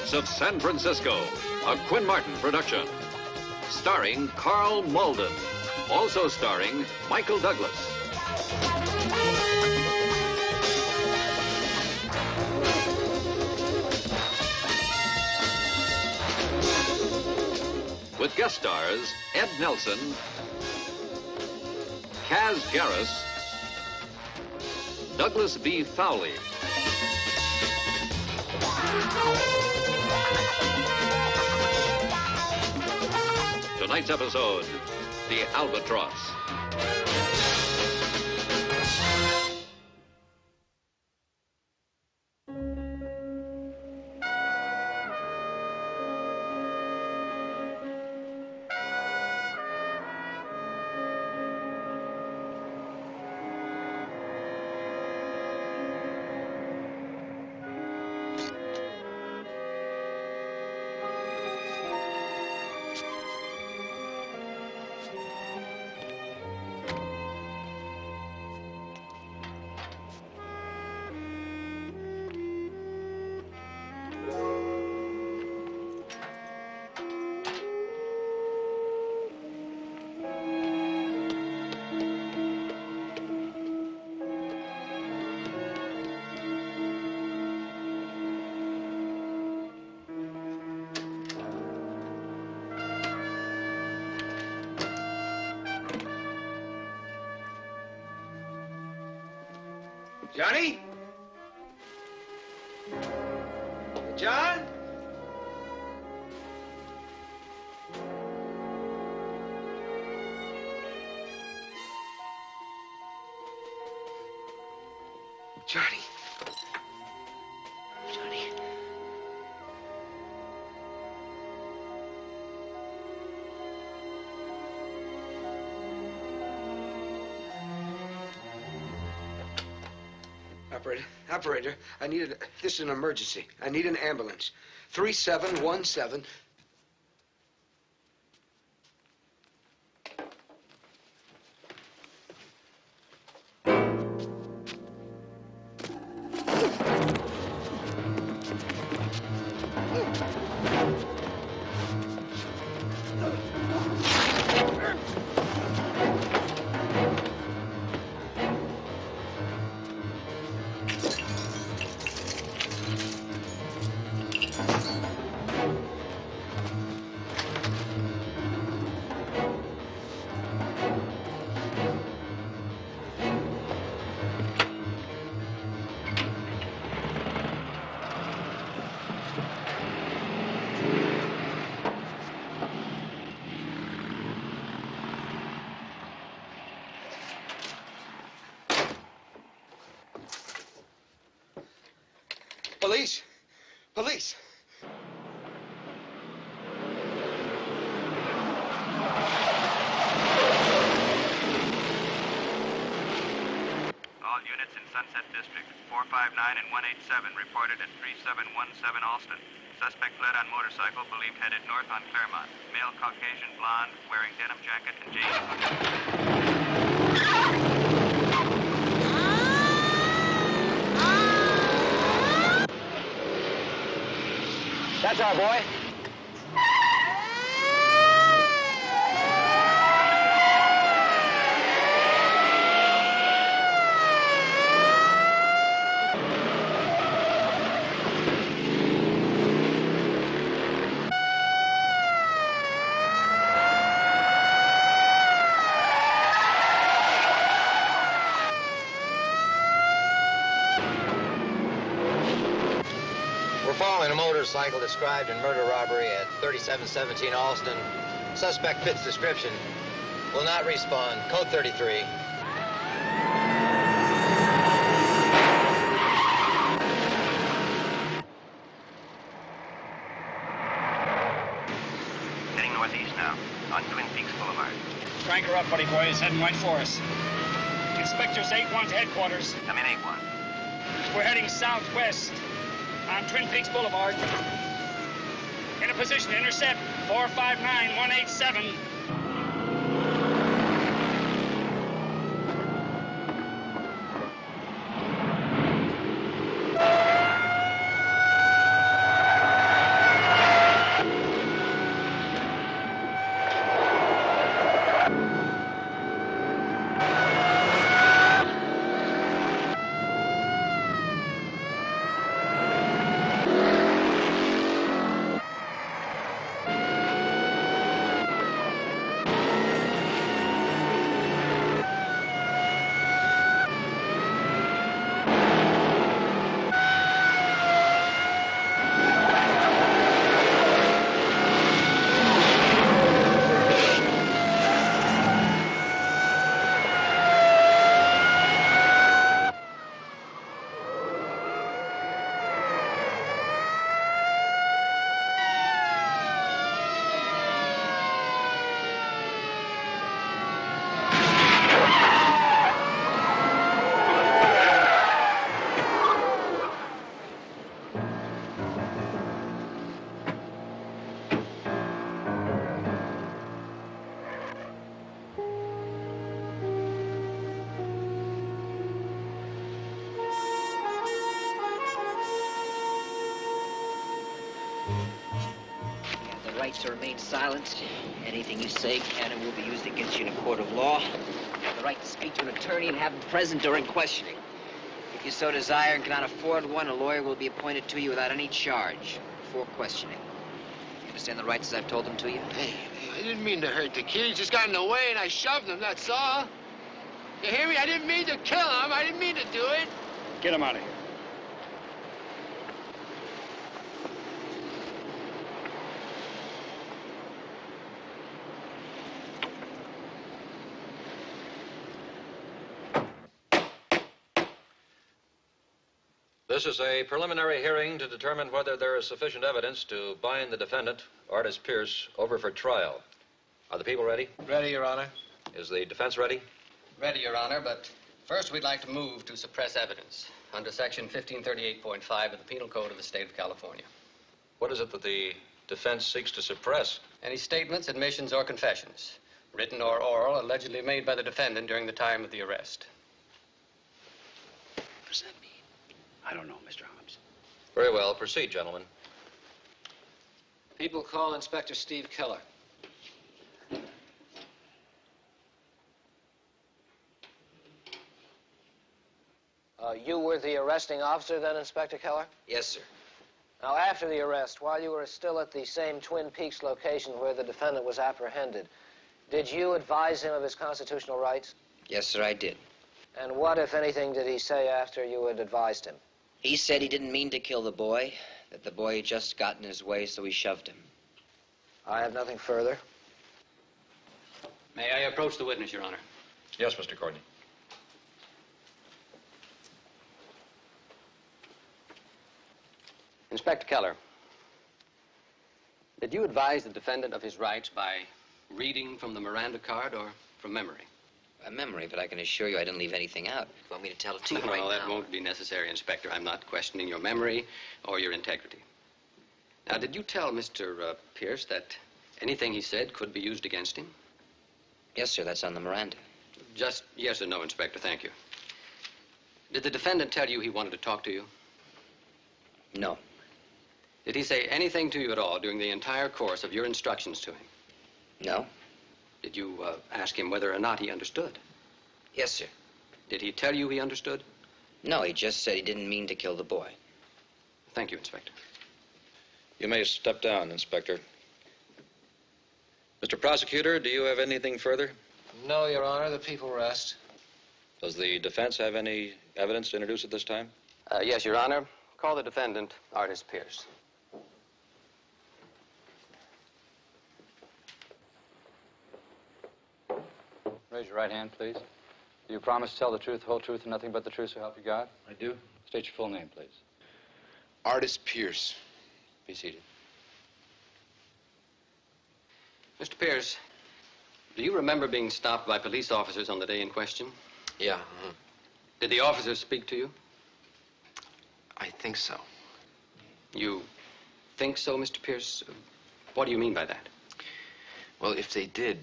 Streets of San Francisco, a Quinn Martin production. Starring Carl Malden. Also starring Michael Douglas. With guest stars Ed Nelson, Kaz Garris, Douglas B. Fowley. Tonight's episode, The Albatross. Johnny? John? Johnny? Johnny? Operator, this is an emergency. I need an ambulance. 3717. Police! Police! All units in Sunset District, 459 and 187 reported at 3717 Alston. Suspect fled on motorcycle, believed headed north on Claremont. Male Caucasian blonde, wearing denim jacket and jeans. That's our boy. Following a motorcycle described in murder robbery at 3717 Alston. Suspect fits description. Will not respond. Code 33. Heading northeast now, on Twin Peaks Boulevard. Crank her up, buddy boy. He's heading right for us. Inspectors 8-1 to headquarters. I'm in 8-1. We're heading southwest on Twin Peaks Boulevard. In a position to intercept 459-187. right to remain silent. Anything you say can and will be used against you in a court of law. You have the right to speak to an attorney and have him present during questioning. If you so desire and cannot afford one, a lawyer will be appointed to you without any charge before questioning. You understand the rights as I've told them to you? Hey, I didn't mean to hurt the kid. He just got in the way and I shoved him, that's all. You hear me? I didn't mean to kill him. I didn't mean to do it. Get him out of here. This is a preliminary hearing to determine whether there is sufficient evidence to bind the defendant, Artis Pierce, over for trial. Are the people ready? Ready, Your Honor. Is the defense ready? Ready, Your Honor, but first we'd like to move to suppress evidence under Section 1538.5 of the Penal Code of the State of California. What is it that the defense seeks to suppress? Any statements, admissions, or confessions, written or oral, allegedly made by the defendant during the time of the arrest. What does that mean? I don't know, Mr. Holmes. Very well. Proceed, gentlemen. People call Inspector Steve Keller. You were the arresting officer then, Inspector Keller? Yes, sir. Now, after the arrest, while you were still at the same Twin Peaks location where the defendant was apprehended, did you advise him of his constitutional rights? Yes, sir, I did. And what, if anything, did he say after you had advised him? He said he didn't mean to kill the boy, that the boy had just got in his way, so he shoved him. I have nothing further. May I approach the witness, Your Honor? Yes, Mr. Courtney. Inspector Keller, did you advise the defendant of his rights by reading from the Miranda card or from memory? By memory, but I can assure you I didn't leave anything out. You want me to tell it to you right No, that now? won't be necessary, Inspector. I'm not questioning your memory or your integrity. Now, did you tell Mr. Pierce that anything he said could be used against him? Yes, sir, that's on the Miranda. Just yes or no, Inspector, thank you. Did the defendant tell you he wanted to talk to you? No. Did he say anything to you at all during the entire course of your instructions to him? No? Did you ask him whether or not he understood? Yes, sir. Did he tell you he understood? No, he just said he didn't mean to kill the boy. Thank you, Inspector. You may step down, Inspector. Mr. Prosecutor, do you have anything further? No, Your Honor, the people rest. Does the defense have any evidence to introduce at this time? Yes, Your Honor. Call the defendant, Artis Pierce. Raise your right hand, please. Do you promise to tell the truth, whole truth, and nothing but the truth, so help you God? I do. State your full name, please. Artis Pierce. Be seated. Mr. Pierce, do you remember being stopped by police officers on the day in question? Yeah, Did the officers speak to you? I think so. You think so, Mr. Pierce? What do you mean by that? Well, if they did,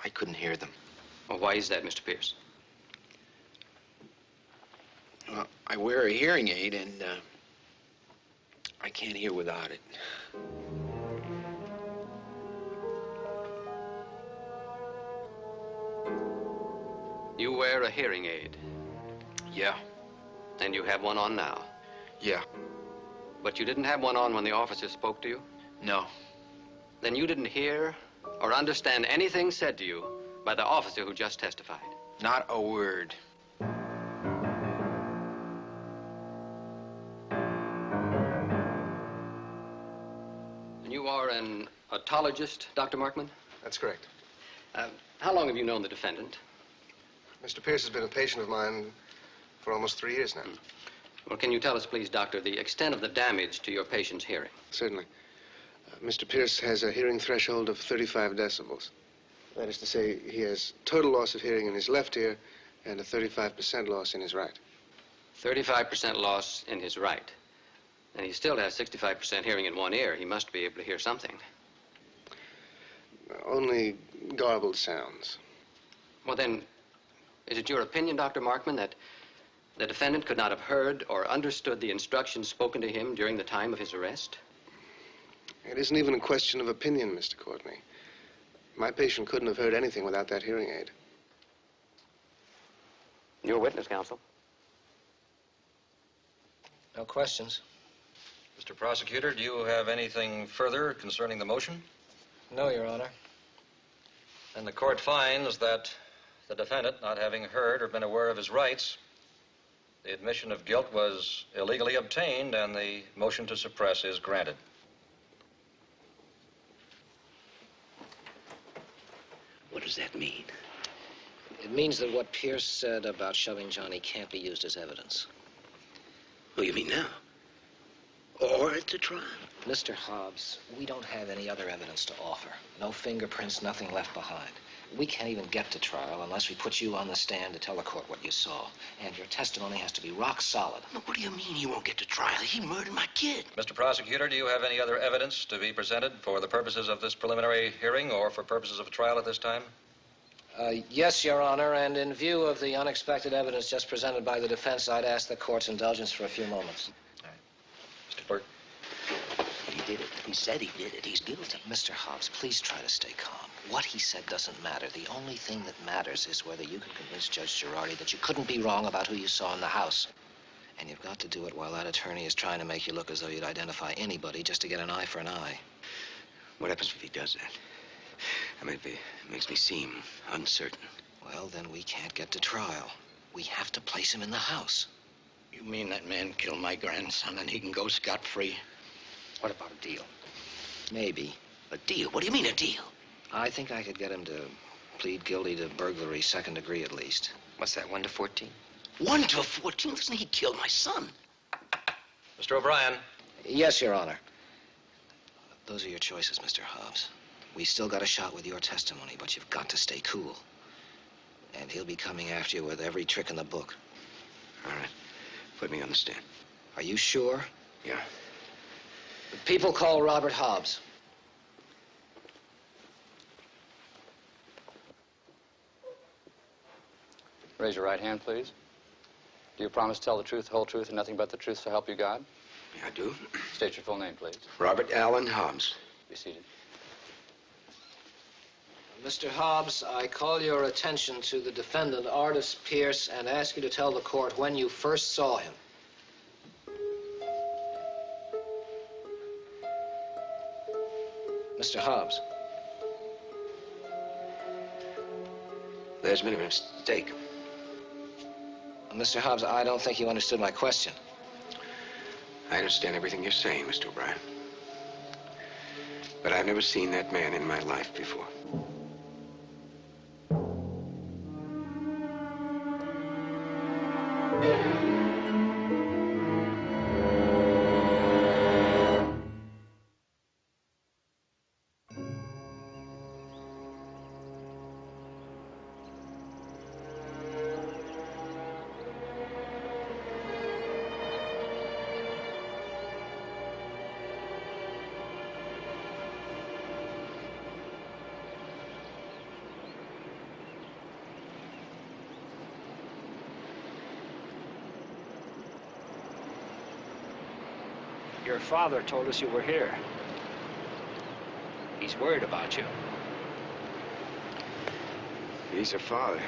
I couldn't hear them. Well, why is that, Mr. Pierce? Well, I wear a hearing aid, and I can't hear without it. You wear a hearing aid, Yeah, and you have one on now. yeah, But you didn't have one on when the officers spoke to you? no. Then you didn't hear or understand anything said to you by the officer who just testified? Not a word. And you are an otologist, Dr. Markman? That's correct. How long have you known the defendant? Mr. Pierce has been a patient of mine for almost 3 years now. Well, can you tell us, please, Doctor, the extent of the damage to your patient's hearing? Certainly. Mr. Pierce has a hearing threshold of 35 decibels. That is to say, he has total loss of hearing in his left ear and a 35% loss in his right. 35% loss in his right. And he still has 65% hearing in one ear. He must be able to hear something. Only garbled sounds. Well, then, is it your opinion, Dr. Markman, that the defendant could not have heard or understood the instructions spoken to him during the time of his arrest? It isn't even a question of opinion, Mr. Courtney. My patient couldn't have heard anything without that hearing aid. You're a witness, counsel. No questions? Mr. Prosecutor, do you have anything further concerning the motion? No, Your Honor. Then the court finds that the defendant, not having heard or been aware of his rights, the admission of guilt was illegally obtained and the motion to suppress is granted. What does that mean? It means that what Pierce said about shoving Johnny can't be used as evidence. Oh, you mean now? Or at the trial? Mr. Hobbs, we don't have any other evidence to offer. No fingerprints, nothing left behind. We can't even get to trial unless we put you on the stand to tell the court what you saw. And your testimony has to be rock solid. Look, what do you mean he won't get to trial? He murdered my kid. Mr. Prosecutor, do you have any other evidence to be presented for the purposes of this preliminary hearing or for purposes of a trial at this time? Yes, Your Honor, and in view of the unexpected evidence just presented by the defense, I'd ask the court's indulgence for a few moments. All right. Mr. Burke. He did it. He said he did it. He's guilty. Mr. Hobbs, please try to stay calm. What he said doesn't matter. The only thing that matters is whether you can convince Judge Girardi that you couldn't be wrong about who you saw in the house. And you've got to do it while that attorney is trying to make you look as though you'd identify anybody just to get an eye for an eye. What happens if he does that? I mean, it makes me seem uncertain. Well, then we can't get to trial. We have to place him in the house. You mean that man killed my grandson and he can go scot-free? What about a deal? Maybe. A deal? What do you mean, a deal? I think I could get him to plead guilty to burglary, second degree at least. What's that, 1 to 14? 1 to 14? Listen, he killed my son. Mr. O'Brien. Yes, Your Honor. Those are your choices, Mr. Hobbs. We still got a shot with your testimony, but you've got to stay cool. And he'll be coming after you with every trick in the book. All right. Put me on the stand. Are you sure? Yeah. The people call Robert Hobbs. Raise your right hand, please. Do you promise to tell the truth, the whole truth, and nothing but the truth, so help you God? Yeah, I do. State your full name, please. Robert Allen Hobbs. Be seated. Mr. Hobbs, I call your attention to the defendant, Artis Pierce, and ask you to tell the court when you first saw him. Mr. Hobbs. There's been a mistake. Mr. Hobbs, I don't think you understood my question. I understand everything you're saying, Mr. O'Brien. But I've never seen that man in my life before. Your father told us you were here. He's worried about you. He's a father.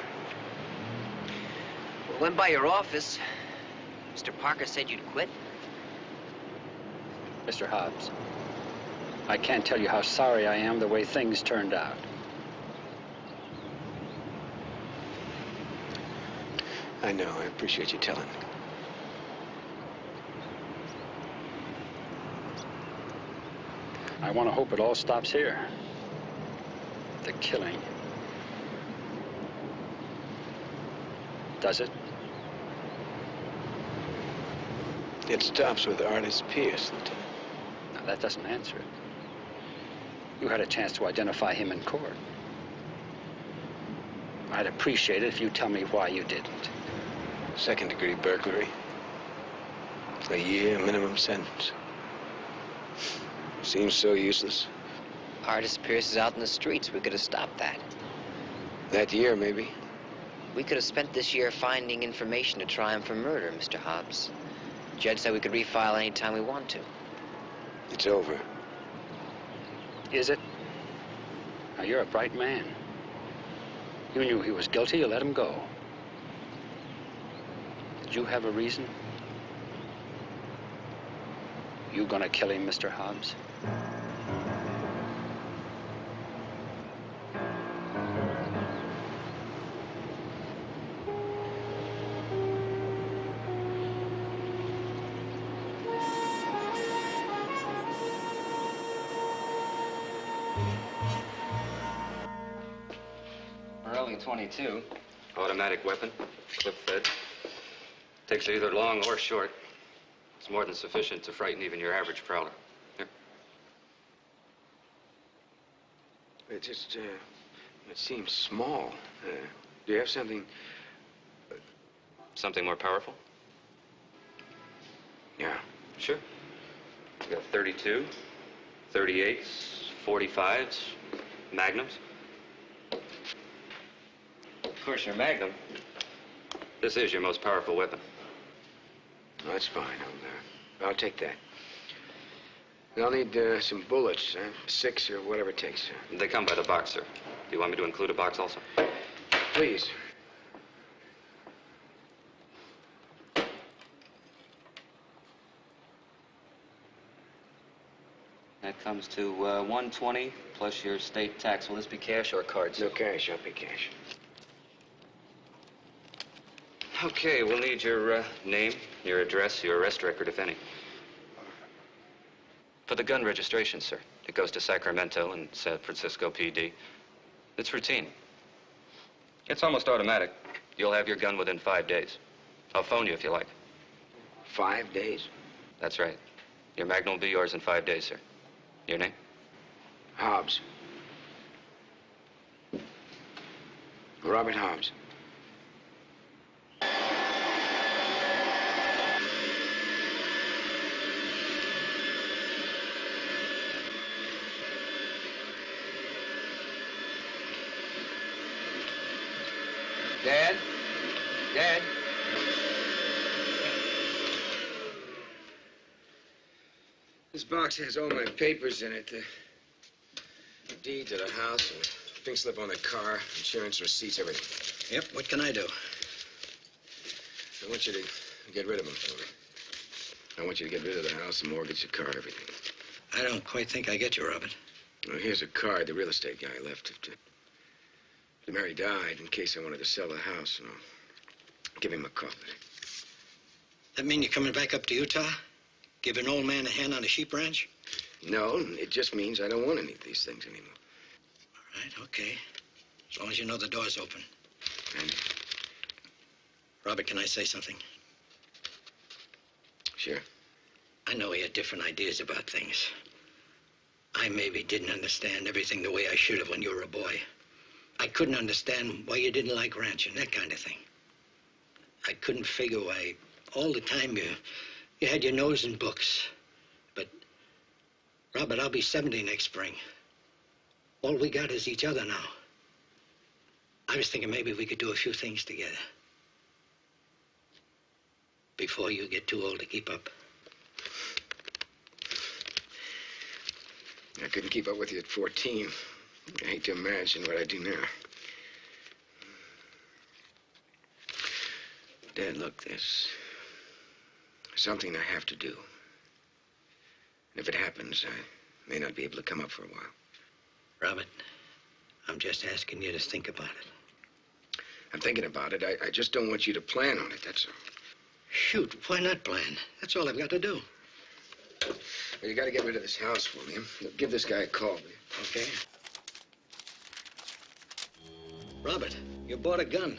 We went by your office. Mr. Parker said you'd quit. Mr. Hobbs, I can't tell you how sorry I am the way things turned out. I know. I appreciate you telling me. I want to hope it all stops here. The killing. Does it? It stops with Artis Pierce, Lieutenant. Now, that doesn't answer it. You had a chance to identify him in court. I'd appreciate it if you tell me why you didn't. Second-degree burglary. A year minimum sentence. Seems so useless. Artis Pierce is out in the streets. We could have stopped that. That year, maybe. We could have spent this year finding information to try him for murder, Mr. Hobbs. Judge said we could refile any time we want to. It's over. Is it? Now, you're a bright man. You knew he was guilty, you let him go. Did you have a reason? You gonna kill him, Mr. Hobbs? Early 22. Automatic weapon, clip fed. Takes either long or short. It's more than sufficient to frighten even your average prowler. Here. It just, it seems small. Do you have something? Something more powerful? Yeah. Sure. We got 32, 38s, 45s, magnums. Of course, your magnum. This is your most powerful weapon. Oh, that's fine. I'll take that. And I'll need some bullets, 6 or whatever it takes. They come by the box, sir. Do you want me to include a box also? Please. That comes to 120 plus your state tax. Will this be cash or cards? No cash. I'll pay cash. Okay, we'll need your name, your address, your arrest record, if any. For the gun registration, sir. It goes to Sacramento and San Francisco PD. It's routine. It's almost automatic. You'll have your gun within 5 days. I'll phone you if you like. 5 days? That's right. Your magnum will be yours in 5 days, sir. Your name? Hobbs. Robert Hobbs. Dad? Dad? This box has all my papers in it. The deed to the house, and pink slip on the car, insurance receipts, everything. Yep, what can I do? I want you to get rid of them for me. I want you to get rid of the house, the mortgage, the car, everything. I don't quite think I get you, Robert. Well, here's a card the real estate guy left. If Mary died, in case I wanted to sell the house, and I'll give him a call. That mean you're coming back up to Utah? Give an old man a hand on a sheep ranch? No, it just means I don't want any of these things anymore. All right, okay. As long as you know the door's open. And Robert, can I say something? Sure. I know he had different ideas about things. I maybe didn't understand everything the way I should have when you were a boy. I couldn't understand why you didn't like ranching, that kind of thing. I couldn't figure why all the time you had your nose in books. But, Robert, I'll be 70 next spring. All we got is each other now. I was thinking maybe we could do a few things together. Before you get too old to keep up. I couldn't keep up with you at 14. I hate to imagine what I do now. Dad, look, there's something I have to do. And if it happens, I may not be able to come up for a while. Robert, I'm just asking you to think about it. I'm thinking about it. I just don't want you to plan on it, that's all. Shoot, why not plan? That's all I've got to do. Well, you got to get rid of this house for me. Give this guy a call, will you? Okay. Robert, you bought a gun.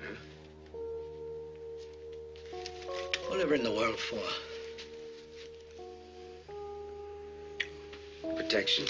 Huh? Whatever in the world for? Protection.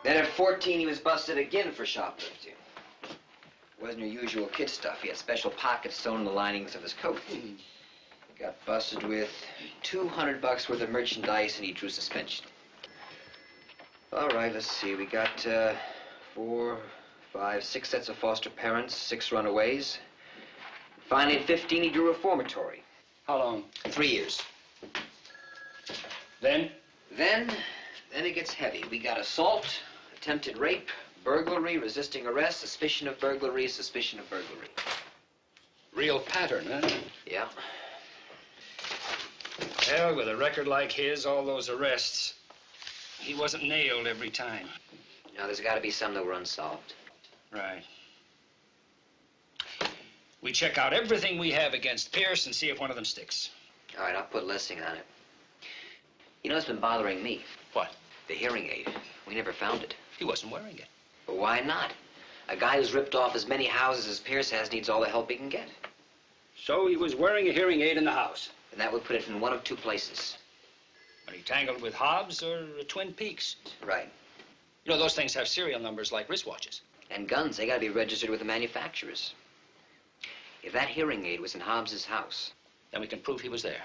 Then at 14, he was busted again for shoplifting. Wasn't your usual kid stuff. He had special pockets sewn in the linings of his coat. He got busted with $200 worth of merchandise, and he drew suspension. All right, let's see. We got 4, 5, 6 sets of foster parents, 6 runaways. Finally, at 15, he drew reformatory. How long? 3 years. Then? Then it gets heavy. We got assault, attempted rape, burglary, resisting arrest, suspicion of burglary, suspicion of burglary. Real pattern, huh? Yeah. Well, with a record like his, all those arrests, he wasn't nailed every time. Now, there's got to be some that were unsolved. Right. We check out everything we have against Pierce and see if one of them sticks. All right, I'll put Lessing on it. You know what's been bothering me? What? The hearing aid. We never found it. He wasn't wearing it. But why not? A guy who's ripped off as many houses as Pierce has needs all the help he can get. So he was wearing a hearing aid in the house. And that would put it in one of 2 places. When he tangled with Hobbs or Twin Peaks. Right. You know, those things have serial numbers like wristwatches. And guns, they got to be registered with the manufacturers. If that hearing aid was in Hobbs's house... Then we can prove he was there.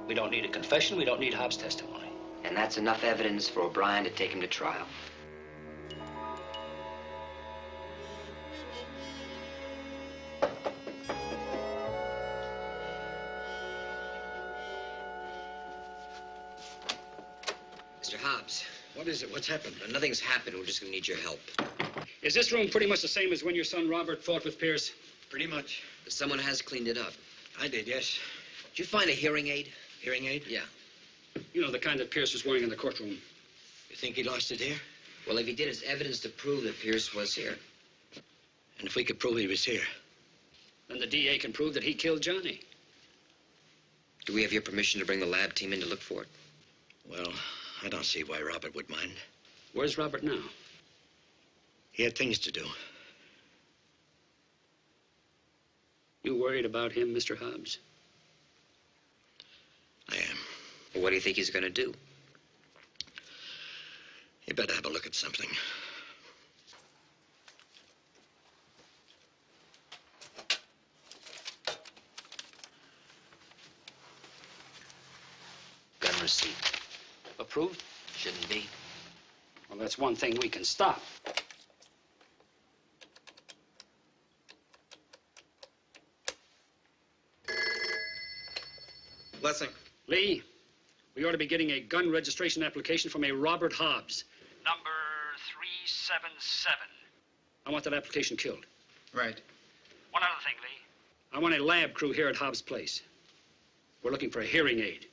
We don't need a confession. We don't need Hobbs' testimony. And that's enough evidence for O'Brien to take him to trial. Mr. Hobbs. What is it? What's happened? Nothing's happened. We're just going to need your help. Is this room pretty much the same as when your son Robert fought with Pierce? Pretty much. But someone has cleaned it up. I did, yes. Did you find a hearing aid? Hearing aid? Yeah. You know, the kind that Pierce was wearing in the courtroom. You think he lost it here? Well, if he did, it's evidence to prove that Pierce was here. And if we could prove he was here? Then the DA can prove that he killed Johnny. Do we have your permission to bring the lab team in to look for it? Well, I don't see why Robert would mind. Where's Robert now? He had things to do. You worried about him, Mr. Hobbs? I am. Well, what do you think he's going to do? You better have a look at something. Gun receipt. Approved? Shouldn't be. Well, that's one thing we can stop. Blessing. Lee, we ought to be getting a gun registration application from a Robert Hobbs. Number 377. I want that application killed. Right. One other thing, Lee. I want a lab crew here at Hobbs' place. We're looking for a hearing aid.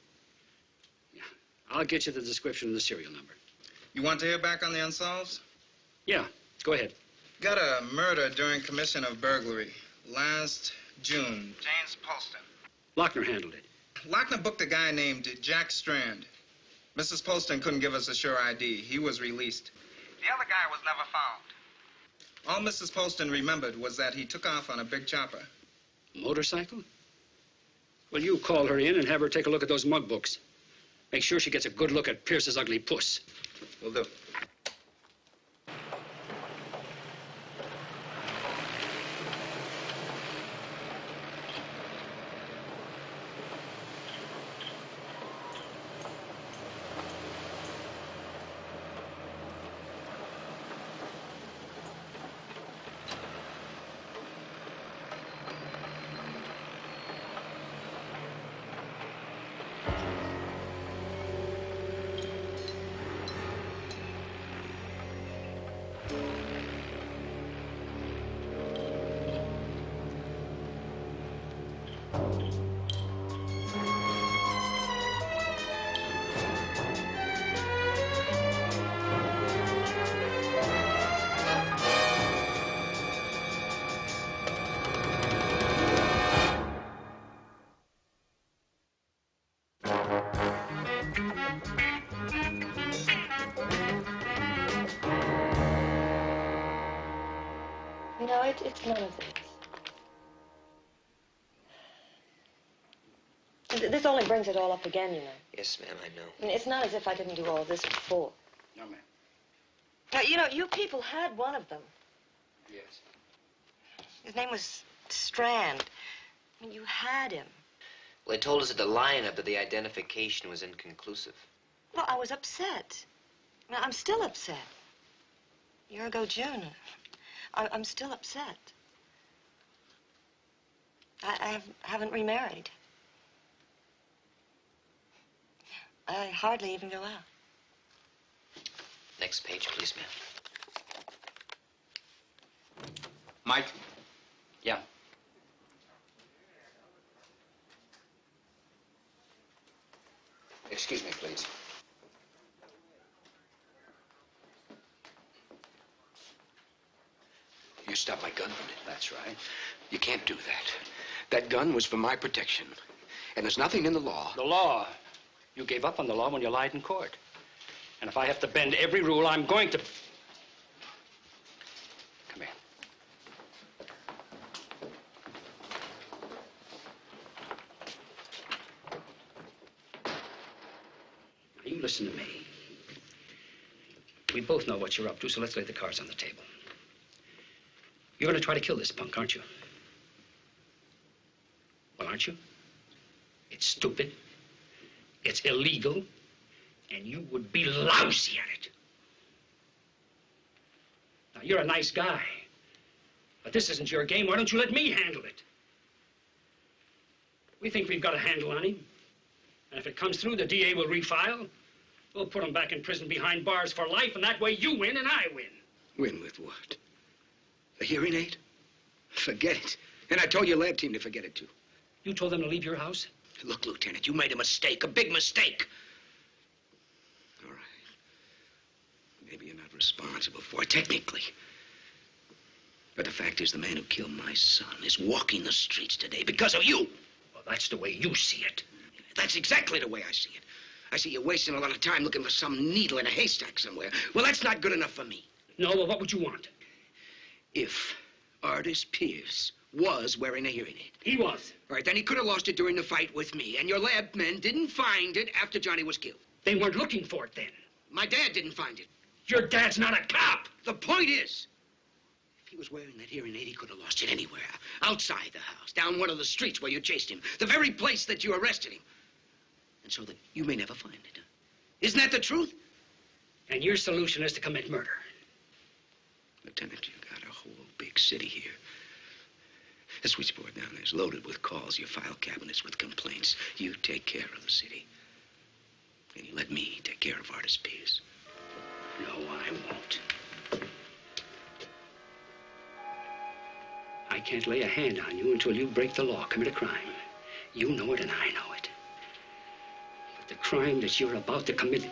Yeah. I'll get you the description and the serial number. You want to hear back on the unsolved? Yeah, go ahead. Got a murder during commission of burglary. Last June. James Poston. Lochner handled it. Lochner booked a guy named Jack Strand. Mrs. Poston couldn't give us a sure ID. He was released. The other guy was never found. All Mrs. Poston remembered was that he took off on a big chopper. Motorcycle? Well, you call her in and have her take a look at those mug books. Make sure she gets a good look at Pierce's ugly puss. Will do. No, it's none of this. This only brings it all up again, you know. Yes, ma'am, I know. I mean, it's not as if I didn't do all of this before. No, ma'am. Now, you know, you people had one of them. Yes. His name was Strand. I mean, you had him. Well, they told us at the lineup that the identification was inconclusive. Well, I was upset. Well, I'm still upset. A year ago, June. I'm still upset. I haven't remarried. I hardly even go out. Next page, please, ma'am. Mike? Yeah. Excuse me, please. You stopped my gun, that's right. You can't do that. That gun was for my protection. And there's nothing in the law. The law? You gave up on the law when you lied in court. And if I have to bend every rule, I'm going to. Come here. Now, you listen to me. We both know what you're up to, so let's lay the cards on the table. You're going to try to kill this punk, aren't you? Well, aren't you? It's stupid. It's illegal. And you would be lousy at it. Now, you're a nice guy. But this isn't your game. Why don't you let me handle it? We think we've got a handle on him. And if it comes through, the DA will refile. We'll put him back in prison behind bars for life, and that way you win and I win. Win with what? A hearing aid? Forget it. And I told your lab team to forget it, too. You told them to leave your house? Look, Lieutenant, you made a mistake, a big mistake. All right. Maybe you're not responsible for it, technically. But the fact is, the man who killed my son is walking the streets today because of you. Well, that's the way you see it. That's exactly the way I see it. I see you wasting a lot of time looking for some needle in a haystack somewhere. Well, that's not good enough for me. No, well, what would you want? If Artis Pierce was wearing a hearing aid. He was. All right, then he could have lost it during the fight with me, and your lab men didn't find it after Johnny was killed. They weren't looking for it then. My dad didn't find it. Your dad's not a cop. The point is, if he was wearing that hearing aid, he could have lost it anywhere. Outside the house, down one of the streets where you chased him. The very place that you arrested him. And so that you may never find it. Isn't that the truth? And your solution is to commit murder. Lieutenant, you got a whole big city here. The switchboard down there is loaded with calls. Your file cabinet's with complaints. You take care of the city. And you let me take care of Artis Pierce. No, I won't. I can't lay a hand on you until you break the law, commit a crime. You know it and I know it. But the crime that you're about to commit,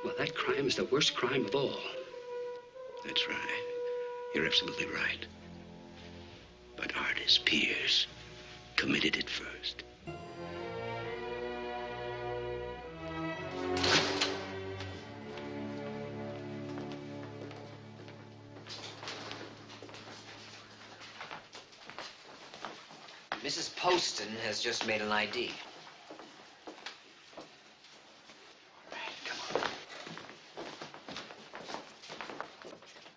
well, that crime is the worst crime of all. That's right. You're absolutely right. But Artis Pierce committed it first. Mrs. Poston has just made an ID.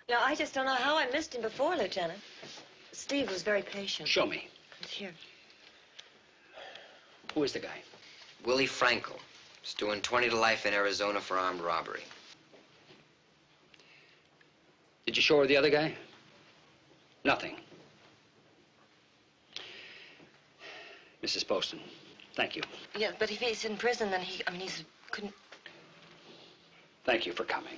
You know, I just don't know how I missed him before, Lieutenant. Steve was very patient. Show me. It's here. Who is the guy? Willie Frankel. He's doing 20 to life in Arizona for armed robbery. Did you show her the other guy? Nothing. Mrs. Poston, thank you. Yeah, but if he's in prison, then couldn't... Thank you for coming.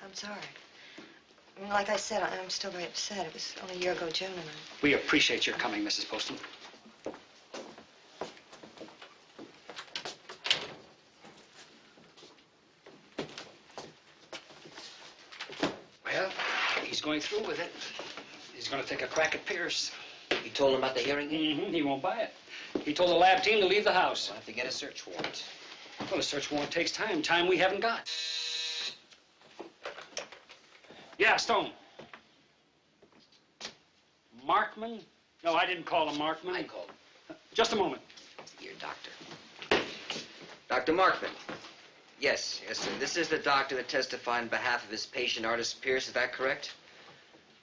I'm sorry. I mean, like I said, I'm still very upset. It was only a year ago, June, and We appreciate your coming, Mrs. Poston. Well, he's going through with it. He's going to take a crack at Pierce. You told him about the hearing aid? Mm-hmm. He won't buy it. He told the lab team to leave the house. We'll have to get a search warrant. Well, a search warrant takes time. Time we haven't got. Yeah, Stone. Markman? No, I didn't call him Markman. I called him. Just a moment. Your doctor. Dr. Markman. Yes, yes, sir. This is the doctor that testified on behalf of his patient, Artist Pierce. Is that correct?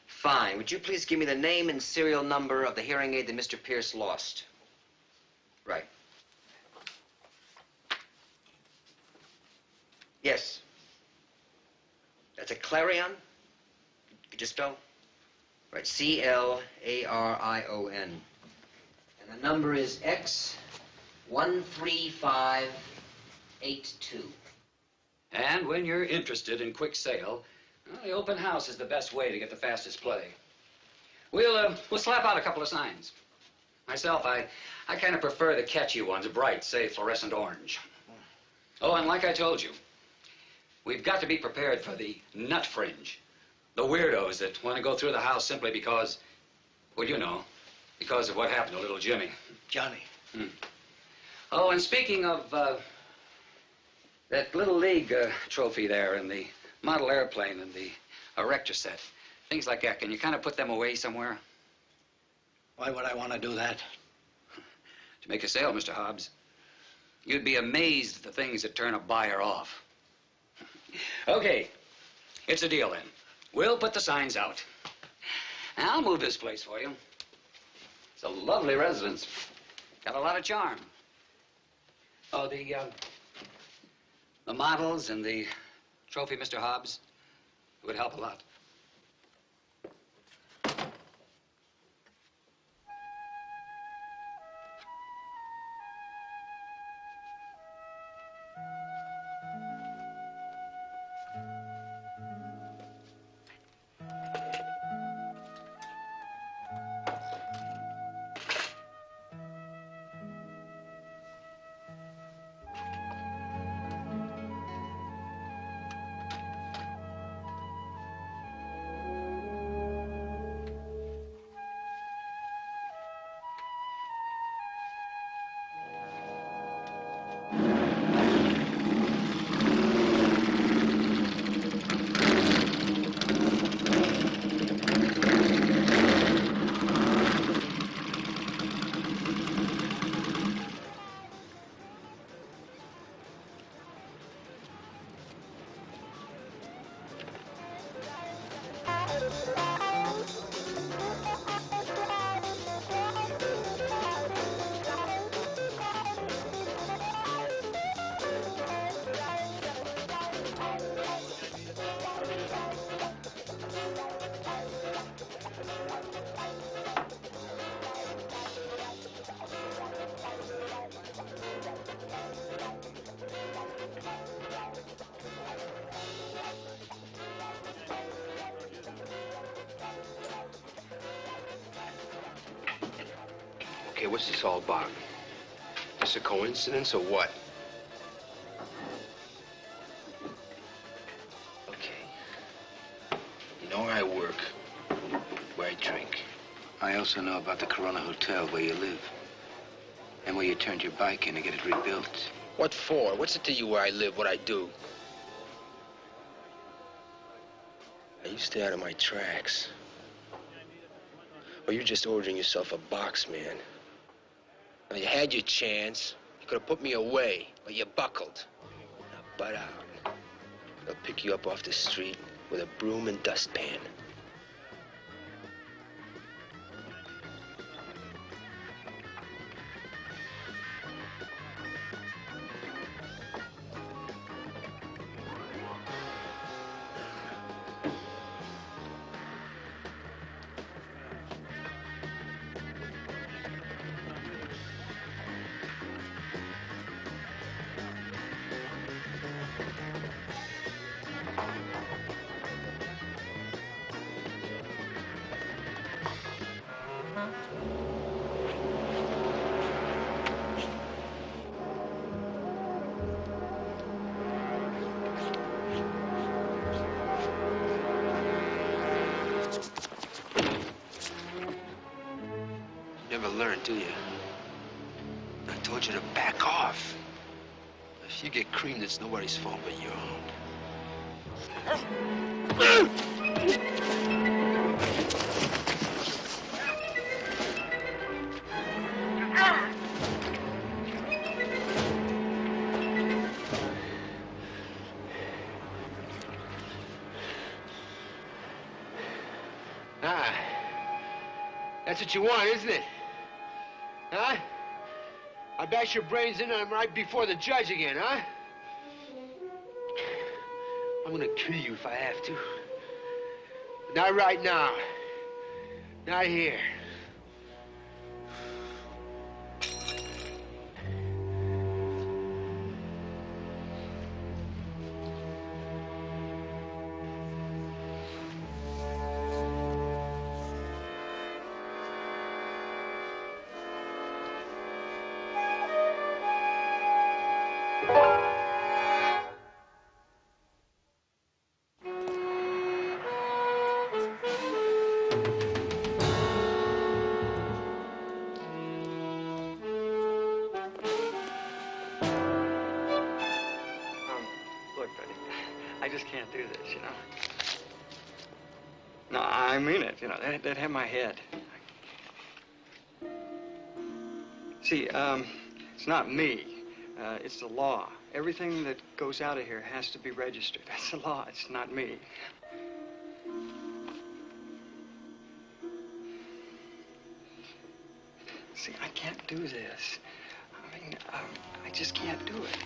Fine. Would you please give me the name and serial number of the hearing aid that Mr. Pierce lost? Right. Yes. That's a Clarion? Could you spell? Right. Clarion. And the number is X13582. And when you're interested in quick sale, well, the open house is the best way to get the fastest play. We'll slap out a couple of signs. Myself, I kind of prefer the catchy ones, bright, say, fluorescent orange. Oh, and like I told you, we've got to be prepared for the nut fringe. The weirdos that want to go through the house simply because, well, you know, because of what happened to little Jimmy. Johnny. Oh, and speaking of that Little League trophy there and the model airplane and the erector set, things like that, can you kind of put them away somewhere? Why would I want to do that? To make a sale, Mr. Hobbs. You'd be amazed at the things that turn a buyer off. Okay, it's a deal then. We'll put the signs out. I'll move this place for you. It's a lovely residence. Got a lot of charm. Oh, the models and the trophy, Mr. Hobbs, would help a lot. Okay, what's this all about? Just a coincidence or what? Okay. You know where I work, where I drink. I also know about the Corona Hotel where you live. And where you turned your bike in to get it rebuilt. What for? What's it to you where I live, what I do? Now, you stay out of my tracks. Or you're just ordering yourself a box, man. Now, you had your chance. You could have put me away, but you buckled. Now, butt out. They'll pick you up off the street with a broom and dustpan. Never learn, do you? I told you to back off. If you get creamed, it's nobody's fault but your own. That's what you want, isn't it? Huh? I bash your brains in and I'm right before the judge again, huh? I'm gonna kill you if I have to. Not right now. Not here. Look, I just can't do this, you know. No, I mean it, you know. They'd have my head. See, it's not me. It's the law. Everything that goes out of here has to be registered. That's the law. It's not me. See, I can't do this. I mean, I just can't do it.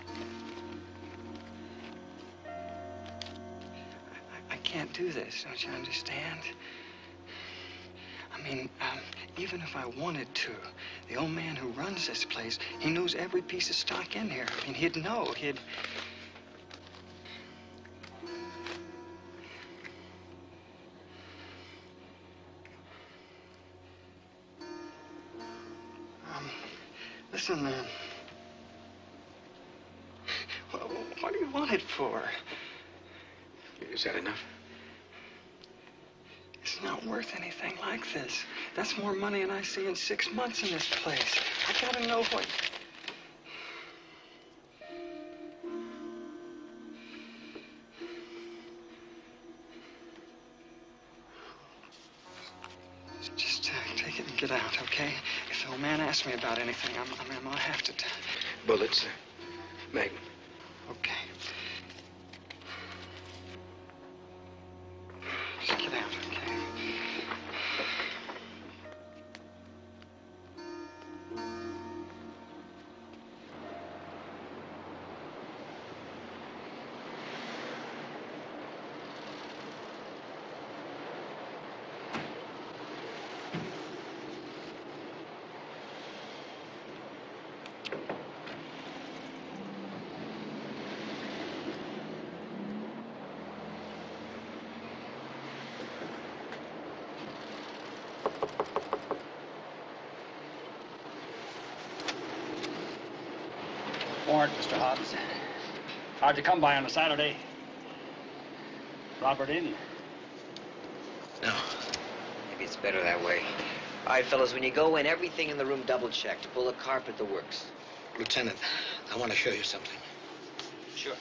I can't do this, don't you understand? I mean, even if I wanted to, the old man who runs this place, he knows every piece of stock in here. I mean, he'd know. Listen, what do you want it for? Is that enough? It's not worth anything like this. That's more money than I see in 6 months in this place. I gotta know what... Just take it and get out, okay? If the old man asks me about anything, I'm gonna have to... Bullets, Magnum. Okay. Just get out, okay? Warrant, Mr. Hobbs. How'd you come by on a Saturday? Robert in? No. Maybe it's better that way. All right, fellas, when you go in, everything in the room double-checked. Pull a carpet, the works. Lieutenant, I want to show you something. Sure.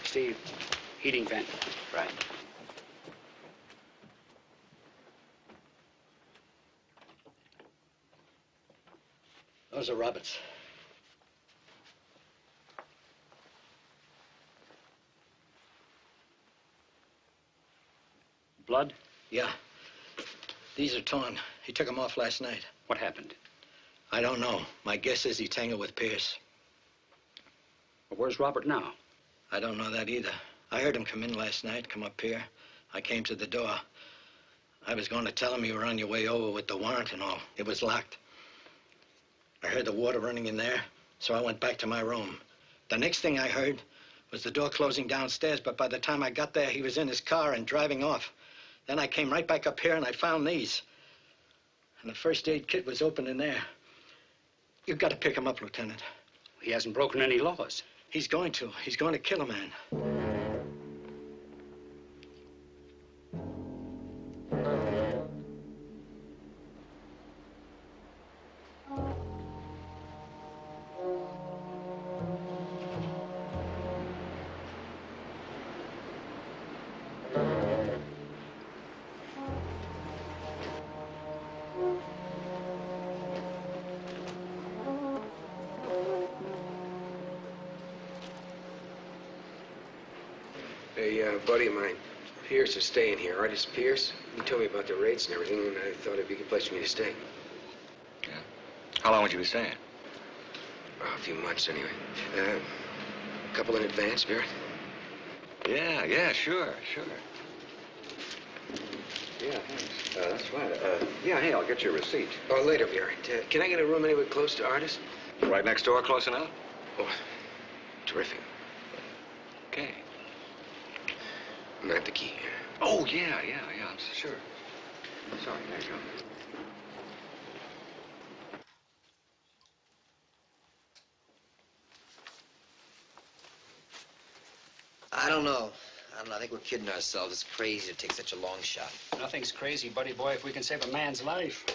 Steve, heating vent. Right. Those are Robert's. Blood? Yeah. These are torn. He took them off last night. What happened? I don't know. My guess is he tangled with Pierce. Well, where's Robert now? I don't know that either. I heard him come in last night, come up here. I came to the door. I was going to tell him you were on your way over with the warrant and all. It was locked. I heard the water running in there, so I went back to my room. The next thing I heard was the door closing downstairs, but by the time I got there, he was in his car and driving off. Then I came right back up here and I found these. And the first aid kit was open in there. You've got to pick him up, Lieutenant. He hasn't broken any laws. He's going to. He's going to kill a man. buddy of mine, Pierce, is staying here. Artist Pierce. He told me about the rates and everything, and I thought it'd be a good place for me to stay. Yeah. How long would you be staying? A few months, anyway. A couple in advance, Barrett? Yeah, sure. Yeah, thanks. That's fine. Yeah, hey, I'll get you a receipt. Oh, later, Barrett. Can I get a room anywhere close to Artist? Right next door, close enough? Oh, terrific. Okay. Not the key. Oh, yeah, I'm sure. Sorry, there you go. I don't know. I think we're kidding ourselves. It's crazy to take such a long shot. Nothing's crazy, buddy boy, if we can save a man's life.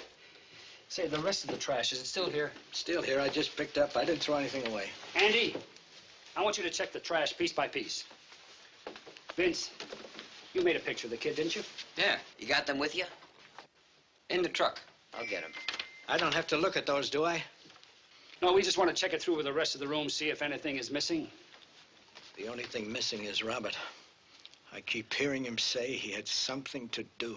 Say, the rest of the trash, is it still here? Still here. I just picked up. I didn't throw anything away. Andy, I want you to check the trash piece by piece. Vince, you made a picture of the kid, didn't you? Yeah. You got them with you? In the truck. I'll get them. I don't have to look at those, do I? No, we just want to check it through with the rest of the room, see if anything is missing. The only thing missing is Robert. I keep hearing him say he had something to do.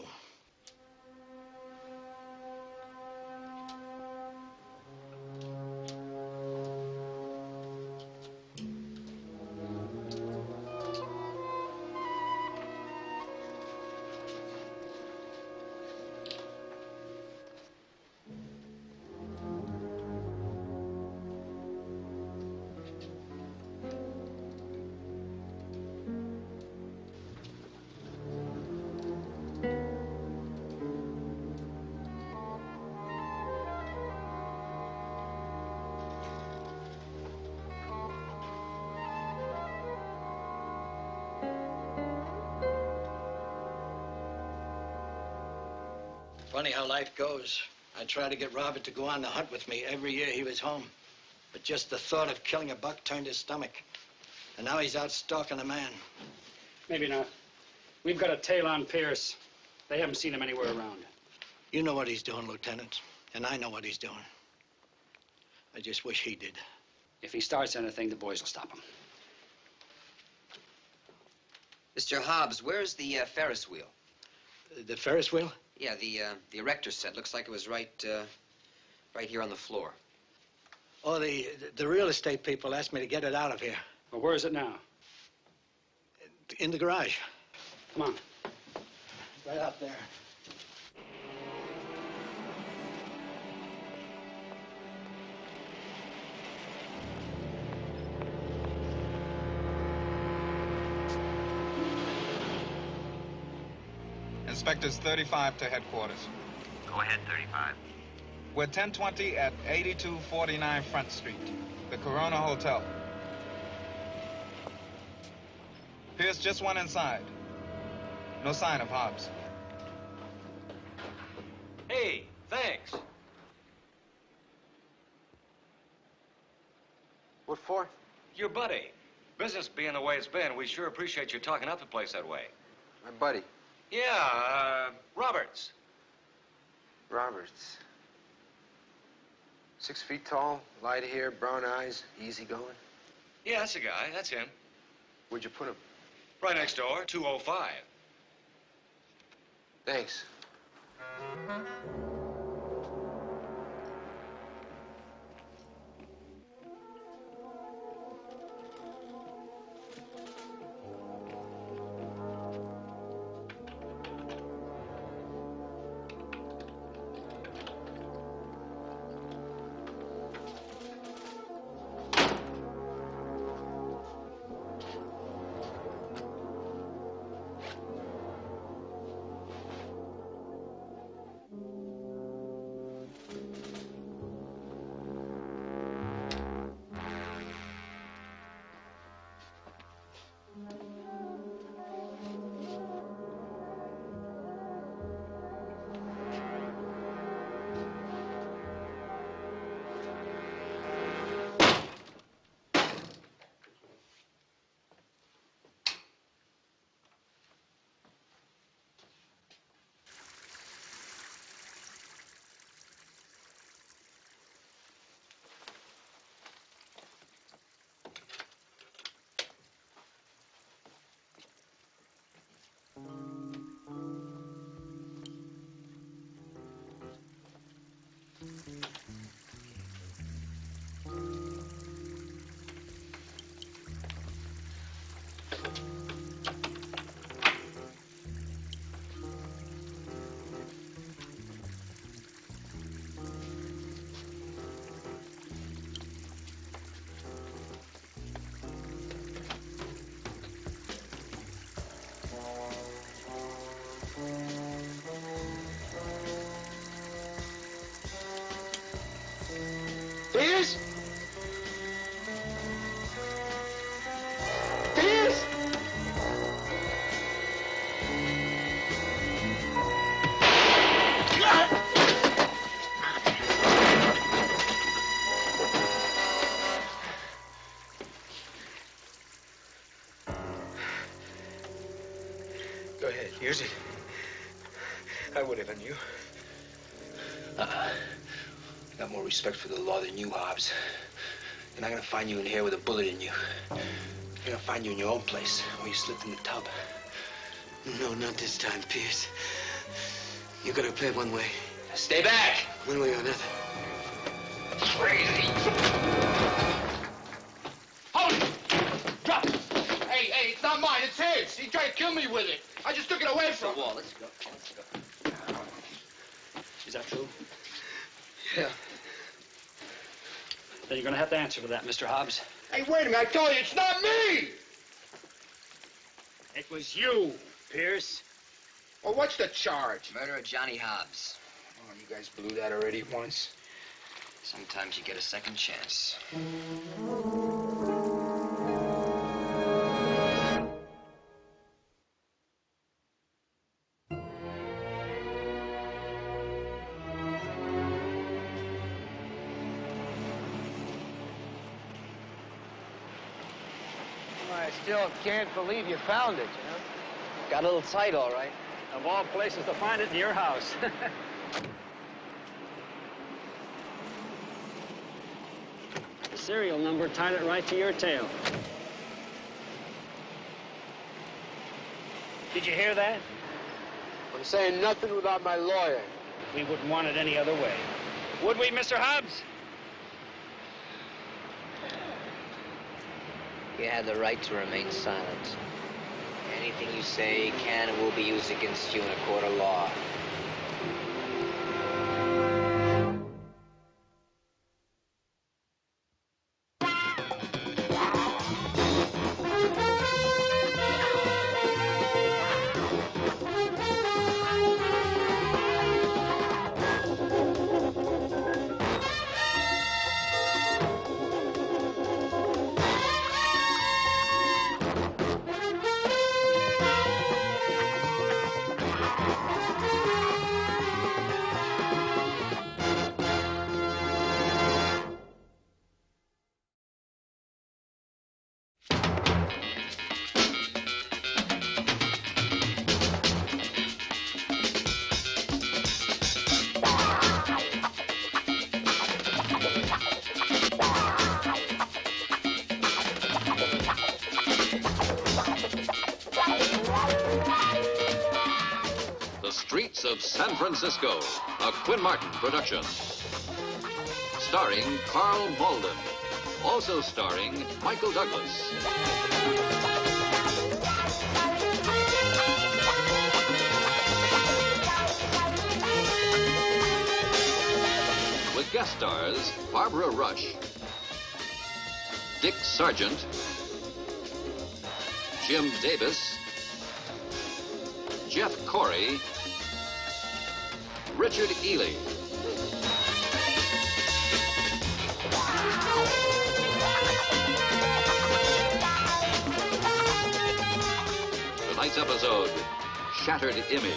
Funny how life goes. I tried to get Robert to go on the hunt with me every year he was home. But just the thought of killing a buck turned his stomach. And now he's out stalking a man. Maybe not. We've got a tail on Pierce. They haven't seen him anywhere around. You know what he's doing, Lieutenant. And I know what he's doing. I just wish he did. If he starts anything, the boys will stop him. Mr. Hobbs, where's the Ferris wheel? The Ferris wheel? Yeah, the erector set. Looks like it was right here on the floor. Oh, the real estate people asked me to get it out of here. Well, where is it now? In the garage. Come on. Right out there. Inspectors 35 to headquarters. Go ahead, 35. We're 1020 at 8249 Front Street, the Corona Hotel. Pierce just went inside. No sign of Hobbs. Hey, thanks. What for? Your buddy. Business being the way it's been, we sure appreciate you talking up the place that way. My buddy. Yeah, Roberts. Roberts. 6 feet tall, light hair, brown eyes, easy going. Yeah, that's the guy. That's him. Where'd you put him? Right next door, 205. Thanks. Pierce? Pierce? Go ahead. Use it. I would have on you. I got more respect for the law than you, Hobbs. They're not gonna find you in here with a bullet in you. They're gonna find you in your own place, where you slipped in the tub. No, not this time, Pierce. You gotta play one way. Stay back! One way or another. Crazy! Hold it! Drop it! Hey, it's not mine, it's his. He tried to kill me with it. I just took it away from him. Let's go. Is that true? Yeah. Then you're going to have to answer for that, Mr. Hobbs. Hey, wait a minute, I told you, it's not me! It was you, Pierce. Well, what's the charge? Murder of Johnny Hobbs. Oh, you guys blew that already once. Sometimes you get a second chance. I still can't believe you found it, you know? Got a little tight, all right. Of all places to find it, in your house. The serial number tied it right to your tail. Did you hear that? I'm saying nothing without my lawyer. We wouldn't want it any other way. Would we, Mr. Hobbs? You had the right to remain silent. Anything you say can and will be used against you in a court of law. Streets of San Francisco, a Quinn Martin production. Starring Carl Malden. Also starring Michael Douglas. With guest stars Barbara Rush, Dick Sargent, Jim Davis, Jeff Corey, Richard Ely. Tonight's episode, Shattered Image.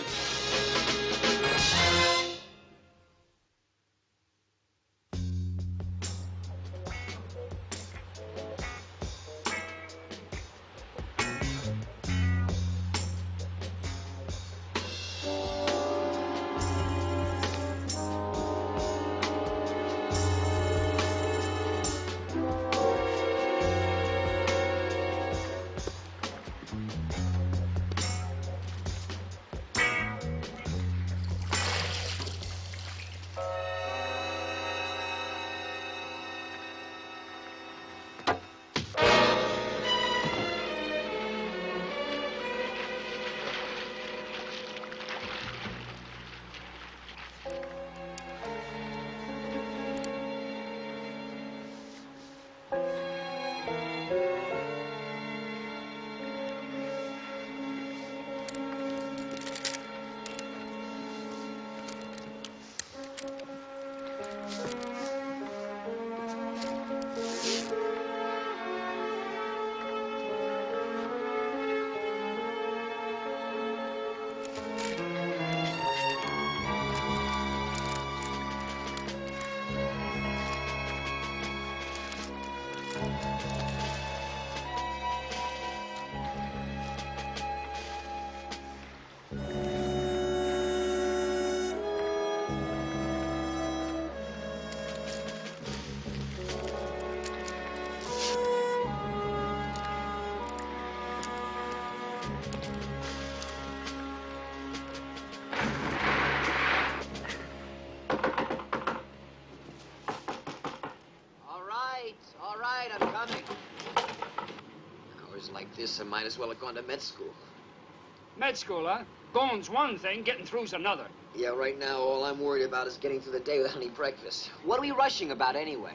This, I might as well have gone to med school. Med school, huh? Going's one thing, getting through's another. Yeah, right now, all I'm worried about is getting through the day without any breakfast. What are we rushing about, anyway?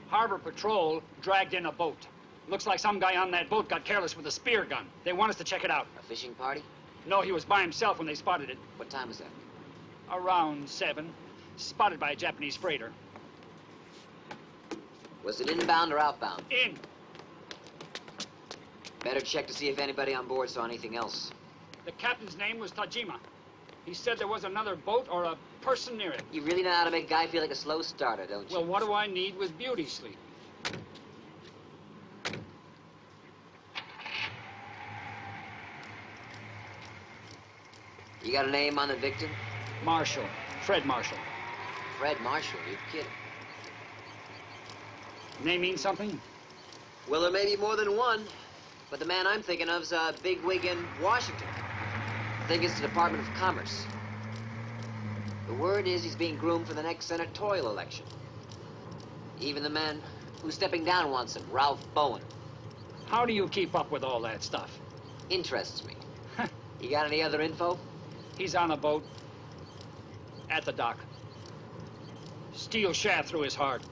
Harbor Patrol dragged in a boat. Looks like some guy on that boat got careless with a spear gun. They want us to check it out. A fishing party? No, he was by himself when they spotted it. What time was that? Around 7. Spotted by a Japanese freighter. Was it inbound or outbound? In. Better check to see if anybody on board saw anything else. The captain's name was Tajima. He said there was another boat or a person near it. You really know how to make a guy feel like a slow starter, don't you? Well, what do I need with beauty sleep? You got a name on the victim? Marshall. Fred Marshall. Fred Marshall? You're kidding. Name mean something? Well, there may be more than one, but the man I'm thinking of's a bigwig in Washington. I think it's the Department of Commerce. The word is he's being groomed for the next senatorial election. Even the man who's stepping down wants him, Ralph Bowen. How do you keep up with all that stuff? Interests me. You got any other info? He's on a boat. At the dock. Steel shaft through his heart.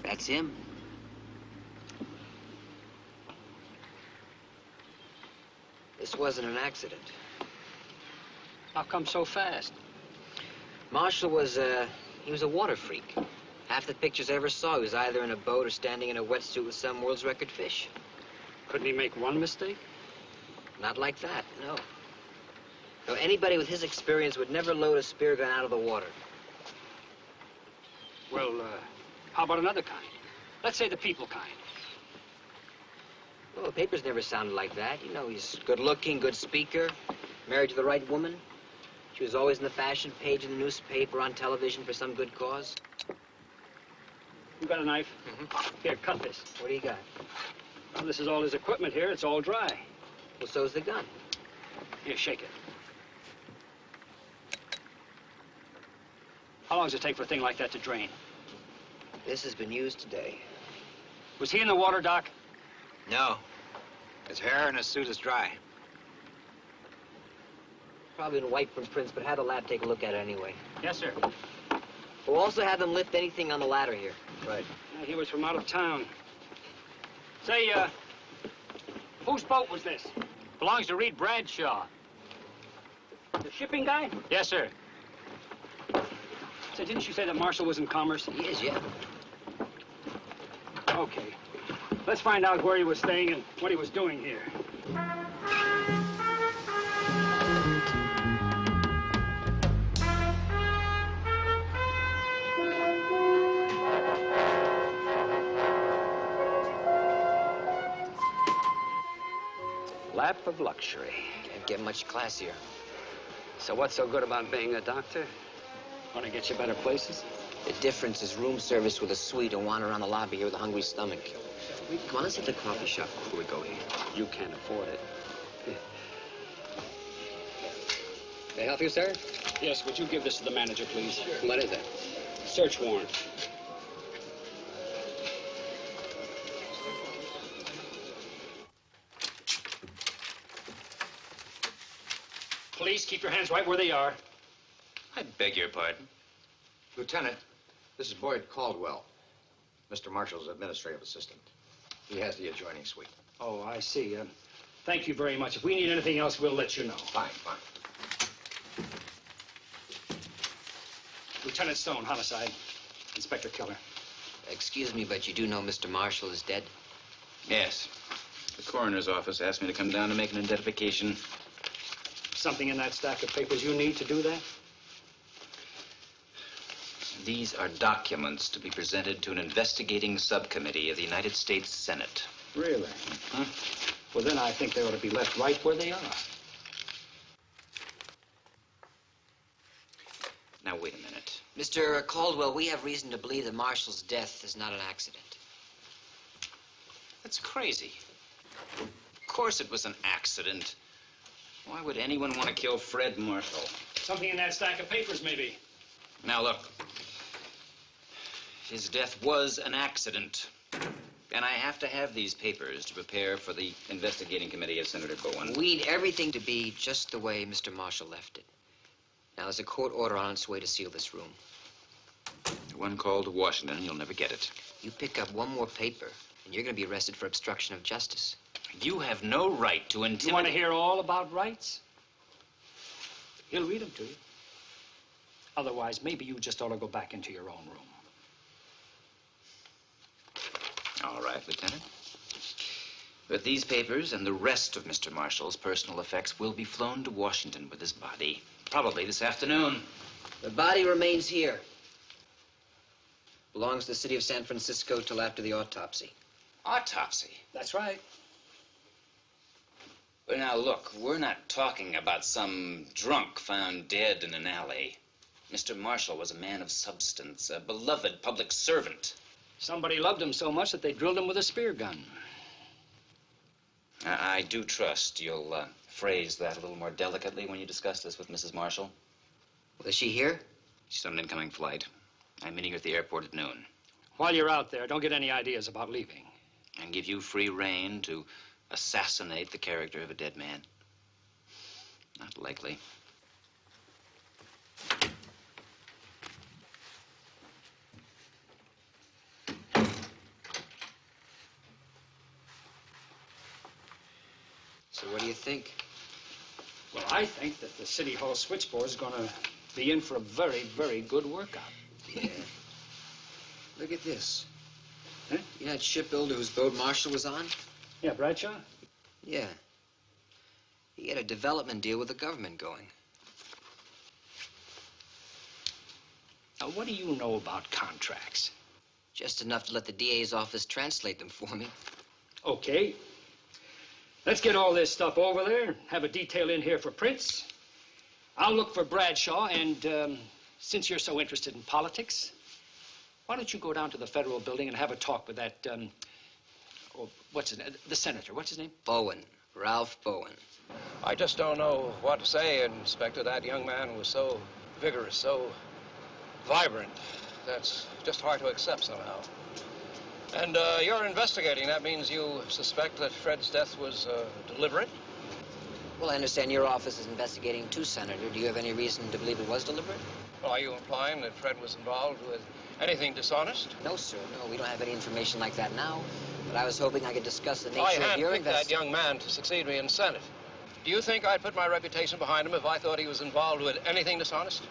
That's him. This wasn't an accident. How come so fast? Marshall was, he was a water freak. Half the pictures I ever saw, he was either in a boat or standing in a wetsuit with some world's record fish. Couldn't he make one mistake? Not like that, no. No, anybody with his experience would never load a spear gun out of the water. Well, how about another kind? Let's say the people kind. Well, the papers never sounded like that. You know, he's good-looking, good speaker, married to the right woman. She was always in the fashion page of the newspaper, on television for some good cause. You got a knife? Mm-hmm. Here, cut this. What do you got? Well, this is all his equipment here. It's all dry. Well, so's the gun. Here, shake it. How long does it take for a thing like that to drain? This has been used today. Was he in the water, Doc? No. His hair and his suit is dry. Probably been wiped from prints, but have the lab take a look at it anyway. Yes, sir. We'll also have them lift anything on the ladder here. Right. He was from out of town. Say, whose boat was this? Belongs to Reed Bradshaw. The shipping guy? Yes, sir. Say, didn't you say that Marshall was in commerce? He is, yeah. Okay. Let's find out where he was staying and what he was doing here. Lap of luxury. Can't get much classier. So what's so good about being a doctor? Want to get you better places? The difference is room service with a suite and wander around the lobby here with a hungry stomach. Come on, let's hit the coffee shop before we go here. You can't afford it. Can I help you, sir? Yes, would you give this to the manager, please? Sure. What is it? Search warrant. Please keep your hands right where they are. I beg your pardon. Lieutenant, this is Boyd Caldwell, Mr. Marshall's administrative assistant. He has the adjoining suite. Oh, I see. Thank you very much. If we need anything else, we'll let you know. Fine, fine. Lieutenant Stone, homicide. Inspector Keller. Excuse me, but you do know Mr. Marshall is dead? Yes. The coroner's office asked me to come down to make an identification. Something in that stack of papers you need to do that? These are documents to be presented to an investigating subcommittee of the United States Senate. Really? Mm-hmm. well, then I think they ought to be left right where they are. Now, wait a minute. Mr. Caldwell, we have reason to believe that Marshall's death is not an accident. That's crazy. Of course it was an accident. Why would anyone want to kill Fred Marshall? Something in that stack of papers, maybe. Now, look. His death was an accident. And I have to have these papers to prepare for the investigating committee of Senator Bowen. We need everything to be just the way Mr. Marshall left it. Now, there's a court order on its way to seal this room. One call to Washington, and you'll never get it. You pick up one more paper, and you're going to be arrested for obstruction of justice. You have no right to intimidate... You want to hear all about rights? He'll read them to you. Otherwise, maybe you just ought to go back into your own room. All right, Lieutenant. But these papers and the rest of Mr. Marshall's personal effects will be flown to Washington with his body, probably this afternoon. The body remains here. Belongs to the city of San Francisco till after the autopsy. Autopsy? That's right. But now, look, we're not talking about some drunk found dead in an alley. Mr. Marshall was a man of substance, a beloved public servant. Somebody loved him so much that they drilled him with a spear gun. I do trust you'll phrase that a little more delicately when you discuss this with Mrs. Marshall. Well, is she here? She's on an incoming flight. I'm meeting her at the airport at noon. While you're out there, don't get any ideas about leaving. And give you free rein to assassinate the character of a dead man. Not likely. So what do you think? Well, I think that the City Hall switchboard is going to be in for a very, very good workout. Yeah. Look at this. Huh? You know that shipbuilder whose boat Marshall was on? Yeah, Bradshaw? Yeah. He had a development deal with the government going. Now, what do you know about contracts? Just enough to let the DA's office translate them for me. Okay. Let's get all this stuff over there, have a detail in here for prints. I'll look for Bradshaw, and since you're so interested in politics, why don't you go down to the Federal Building and have a talk with that, what's his name? The senator, what's his name? Bowen, Ralph Bowen. I just don't know what to say, Inspector. That young man was so vigorous, so vibrant. That's just hard to accept somehow. And you're investigating. That means you suspect that Fred's death was deliberate? Well, I understand your office is investigating too, Senator. Do you have any reason to believe it was deliberate? Well, are you implying that Fred was involved with anything dishonest? No, sir. No, we don't have any information like that now. But I was hoping I could discuss the nature I of your handpicked that young man to succeed me in Senate. Do you think I'd put my reputation behind him if I thought he was involved with anything dishonest?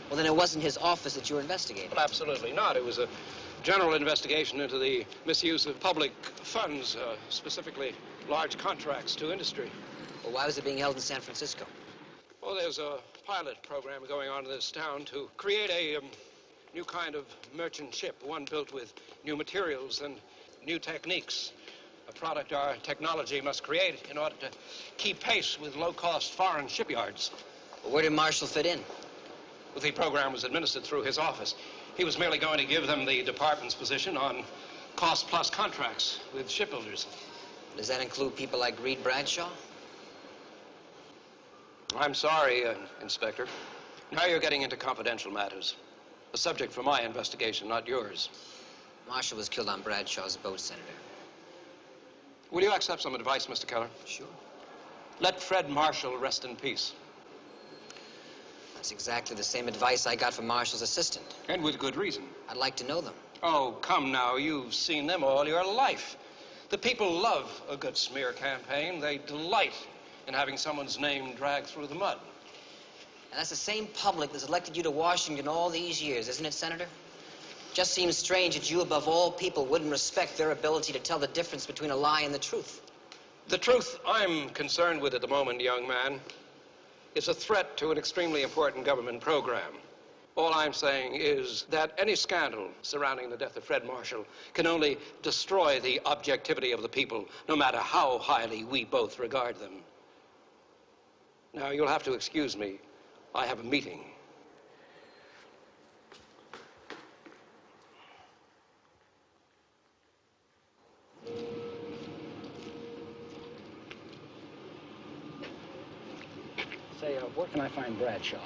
Well, then it wasn't his office that you were investigating. Well, absolutely not. It was a general investigation into the misuse of public funds, specifically large contracts to industry. Well, why was it being held in San Francisco? Well, there's a pilot program going on in this town to create a new kind of merchant ship, one built with new materials and new techniques. A product our technology must create in order to keep pace with low-cost foreign shipyards. Well, where did Marshall fit in? Well, the program was administered through his office. He was merely going to give them the department's position on cost-plus contracts with shipbuilders. Does that include people like Reed Bradshaw? I'm sorry, Inspector. Now you're getting into confidential matters. A subject for my investigation, not yours. Marshall was killed on Bradshaw's boat, Senator. Will you accept some advice, Mr. Keller? Sure. Let Fred Marshall rest in peace. That's exactly the same advice I got from Marshall's assistant. And with good reason. I'd like to know them. Oh, come now. You've seen them all your life. The people love a good smear campaign. They delight in having someone's name dragged through the mud. And that's the same public that's elected you to Washington all these years, isn't it, Senator? Just seems strange that you, above all people, wouldn't respect their ability to tell the difference between a lie and the truth. The truth I'm concerned with at the moment, young man, is a threat to an extremely important government program. All I'm saying is that any scandal surrounding the death of Fred Marshall can only destroy the objectivity of the people, no matter how highly we both regard them. Now, you'll have to excuse me. I have a meeting. Say, where can I find Bradshaw?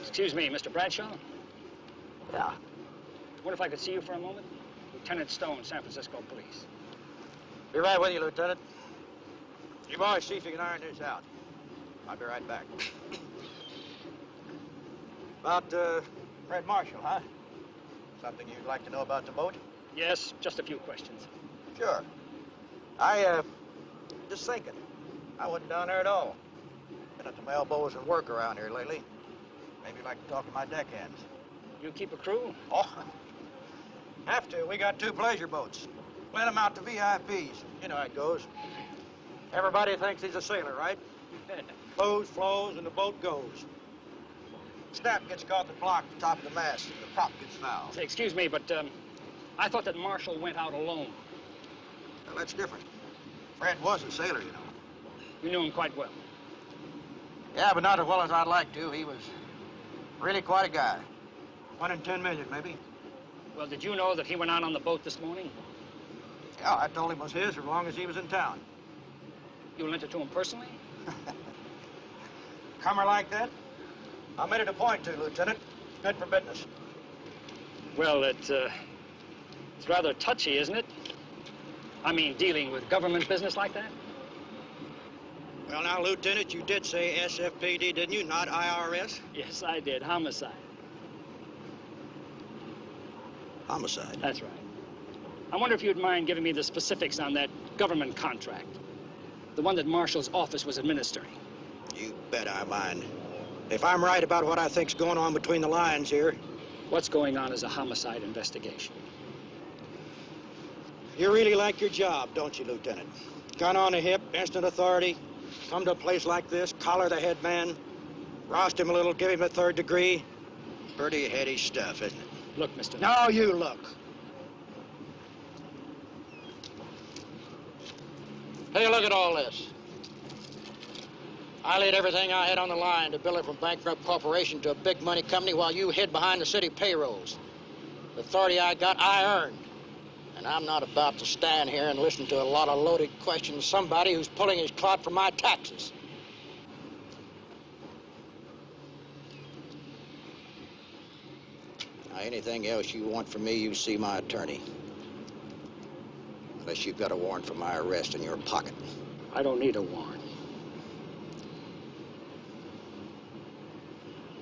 Excuse me, Mr. Bradshaw? Yeah. What if I could see you for a moment? Lieutenant Stone, San Francisco Police. Be right with you, Lieutenant. You boys see if you can iron this out. I'll be right back. About, Fred Marshall, huh? Something you'd like to know about the boat? Yes, just a few questions. Sure. Just thinking. I wasn't down there at all. Been at my elbows in work around here lately. Maybe you'd like to talk to my deckhands. You keep a crew? Oh, have to. We got 2 pleasure boats. Let them out to VIPs. You know how it goes. Everybody thinks he's a sailor, right? Clothes flows and the boat goes. Snap gets caught in the block at the top of the mast and the prop gets fouled. Say, excuse me, but I thought that Marshall went out alone. Well, that's different. Fred was a sailor, you know. You knew him quite well. Yeah, but not as well as I'd like to. He was really quite a guy. 1 in 10 million, maybe. Well, did you know that he went out on the boat this morning? Yeah, I told him it was his as long as he was in town. You lent it to him personally? Comer like that? I made it a point to, Lieutenant. Good for business. Well, it's rather touchy, isn't it? I mean, dealing with government business like that? Well, now, Lieutenant, you did say SFPD, didn't you? Not IRS? Yes, I did. Homicide. Homicide? That's right. I wonder if you'd mind giving me the specifics on that government contract. The one that Marshall's office was administering. You bet I mind. If I'm right about what I think's going on between the lines here... What's going on is a homicide investigation. You really like your job, don't you, Lieutenant? Gun on the hip, instant authority. Come to a place like this, collar the head man, roust him a little, give him a 3rd degree. Pretty heady stuff, isn't it? Look, Mr. No, you look. Hey, look at all this. I laid everything I had on the line to build it from bankrupt corporation to a big money company while you hid behind the city payrolls. The authority I got, I earned. And I'm not about to stand here and listen to a lot of loaded questions of somebody who's pulling his clot from my taxes. Now, anything else you want from me, you see my attorney. Unless you've got a warrant for my arrest in your pocket. I don't need a warrant.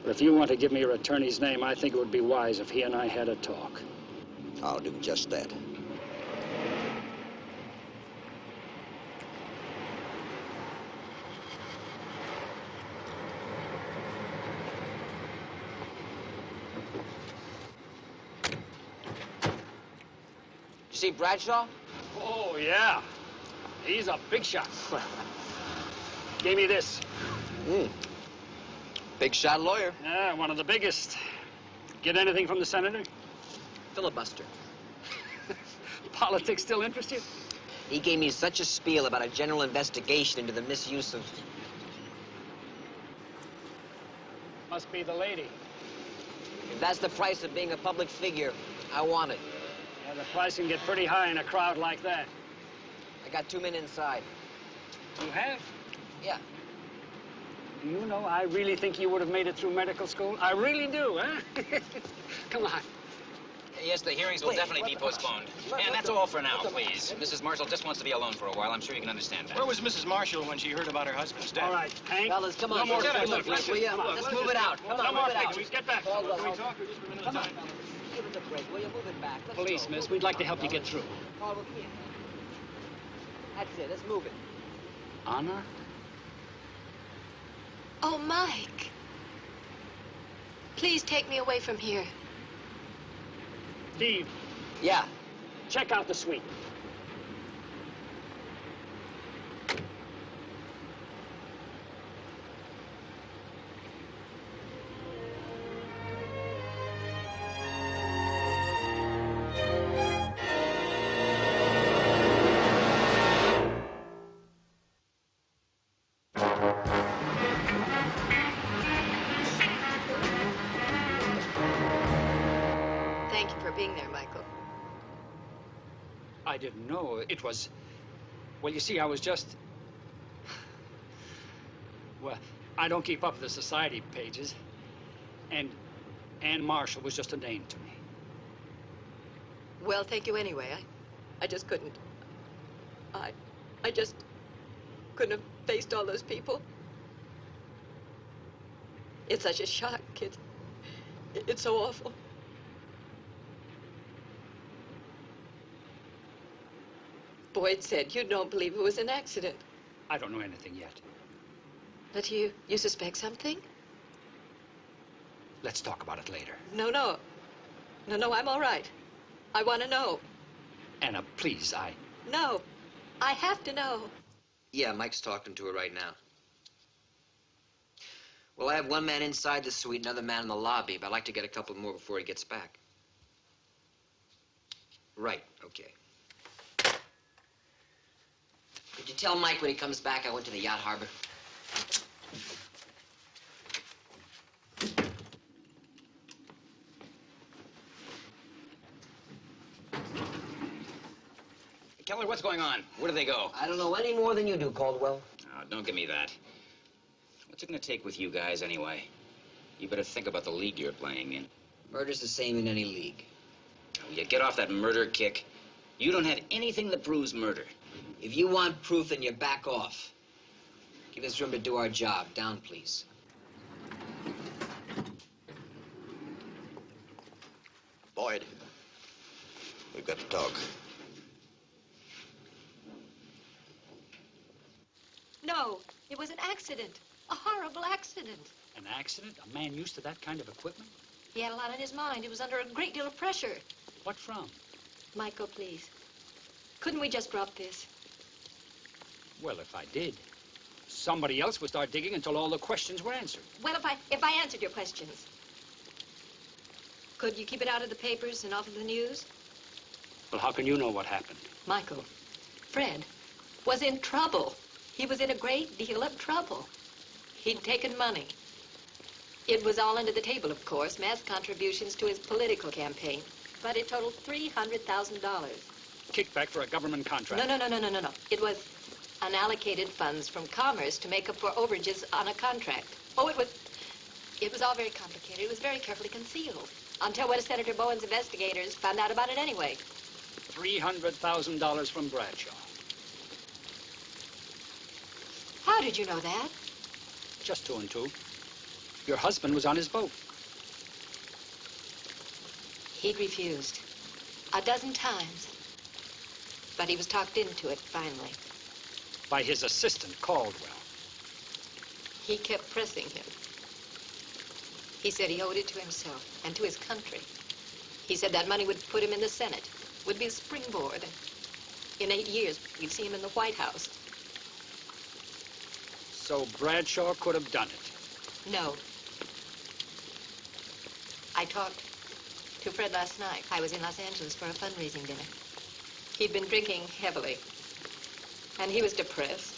But if you want to give me your attorney's name, I think it would be wise if he and I had a talk. I'll do just that. You see Bradshaw? Oh, yeah. He's a big shot. Gave me this. Big shot lawyer. Yeah, one of the biggest. Get anything from the senator? Filibuster. Politics still interest you? He gave me such a spiel about a general investigation into the misuse of... Must be the lady. If that's the price of being a public figure, I want it. Yeah, the price can get pretty high in a crowd like that. I got 2 men inside. You have? Yeah. Do you know, I really think you would have made it through medical school. I really do, huh? Come on. Yes, the hearings will definitely be postponed. And that's all for now, please. Mrs. Marshall just wants to be alone for a while. I'm sure you can understand that. Where was Mrs. Marshall when she heard about her husband's death? All right, Hank. Fellas, come on. No more Let's pictures, move it out. Come on, no more move it out. pictures. Get back. Can we talk for just a minute at a time? Give us a break, will you? Move it back. Let's Police, go. miss, we'd like to help you get through. Carl, come here. That's it. Let's move it. Anna? Oh, Mike. Please take me away from here. Steve. Yeah. Check out the suite. I didn't know. It was... Well, you see, I was just... Well, I don't keep up with the society pages. And Ann Marshall was just a name to me. Well, thank you anyway. I just couldn't. I just couldn't have faced all those people. It's such a shock. It's so awful. Boyd said you don't believe it was an accident. I don't know anything yet. But you suspect something? Let's talk about it later. No, I'm all right. I want to know. Anna, please, No, I have to know. Yeah, Mike's talking to her right now. Well, I have one man inside the suite, another man in the lobby, but I'd like to get a couple more before he gets back. Right, okay. Could you tell Mike when he comes back I went to the yacht harbor? Keller, what's going on? Where do they go? I don't know any more than you do, Caldwell. Oh, don't give me that. What's it gonna take with you guys anyway? You better think about the league you're playing in. Murder's the same in any league. Oh, you get off that murder kick. You don't have anything that proves murder. If you want proof, then you back off. Give us room to do our job. Down, please. Boyd, we've got to talk. No, it was an accident. A horrible accident. An accident? A man used to that kind of equipment? He had a lot on his mind. He was under a great deal of pressure. What from? Michael, please. Couldn't we just drop this? Well, if I did, somebody else would start digging until all the questions were answered. Well, if I answered your questions. Could you keep it out of the papers and off of the news? Well, how can you know what happened? Michael, Fred was in trouble. He was in a great deal of trouble. He'd taken money. It was all under the table, of course, mass contributions to his political campaign. But it totaled $300,000. Kickback for a government contract? No. It was unallocated funds from Commerce to make up for overages on a contract. Oh, it was all very complicated. It was very carefully concealed. Until one of Senator Bowen's investigators found out about it anyway. $300,000 from Bradshaw. How did you know that? Just 2 and 2. Your husband was on his boat. He'd refused 12 times. But he was talked into it, finally. By his assistant, Caldwell. He kept pressing him. He said he owed it to himself and to his country. He said that money would put him in the Senate, would be a springboard. In 8 years, we'd see him in the White House. So Bradshaw could have done it? No. I talked to Fred last night. I was in Los Angeles for a fundraising dinner. He'd been drinking heavily, and he was depressed.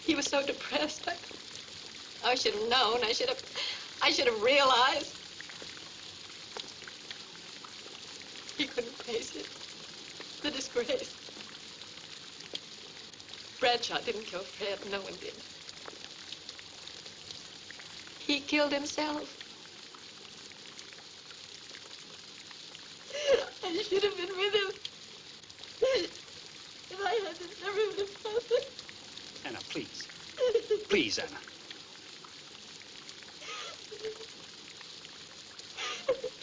He was so depressed. I should have known. I should have realized. He couldn't face it. The disgrace. Bradshaw didn't kill Fred. No one did. He killed himself. I should have been with him. If I hadn't never been father. Anna, please. Please, Anna.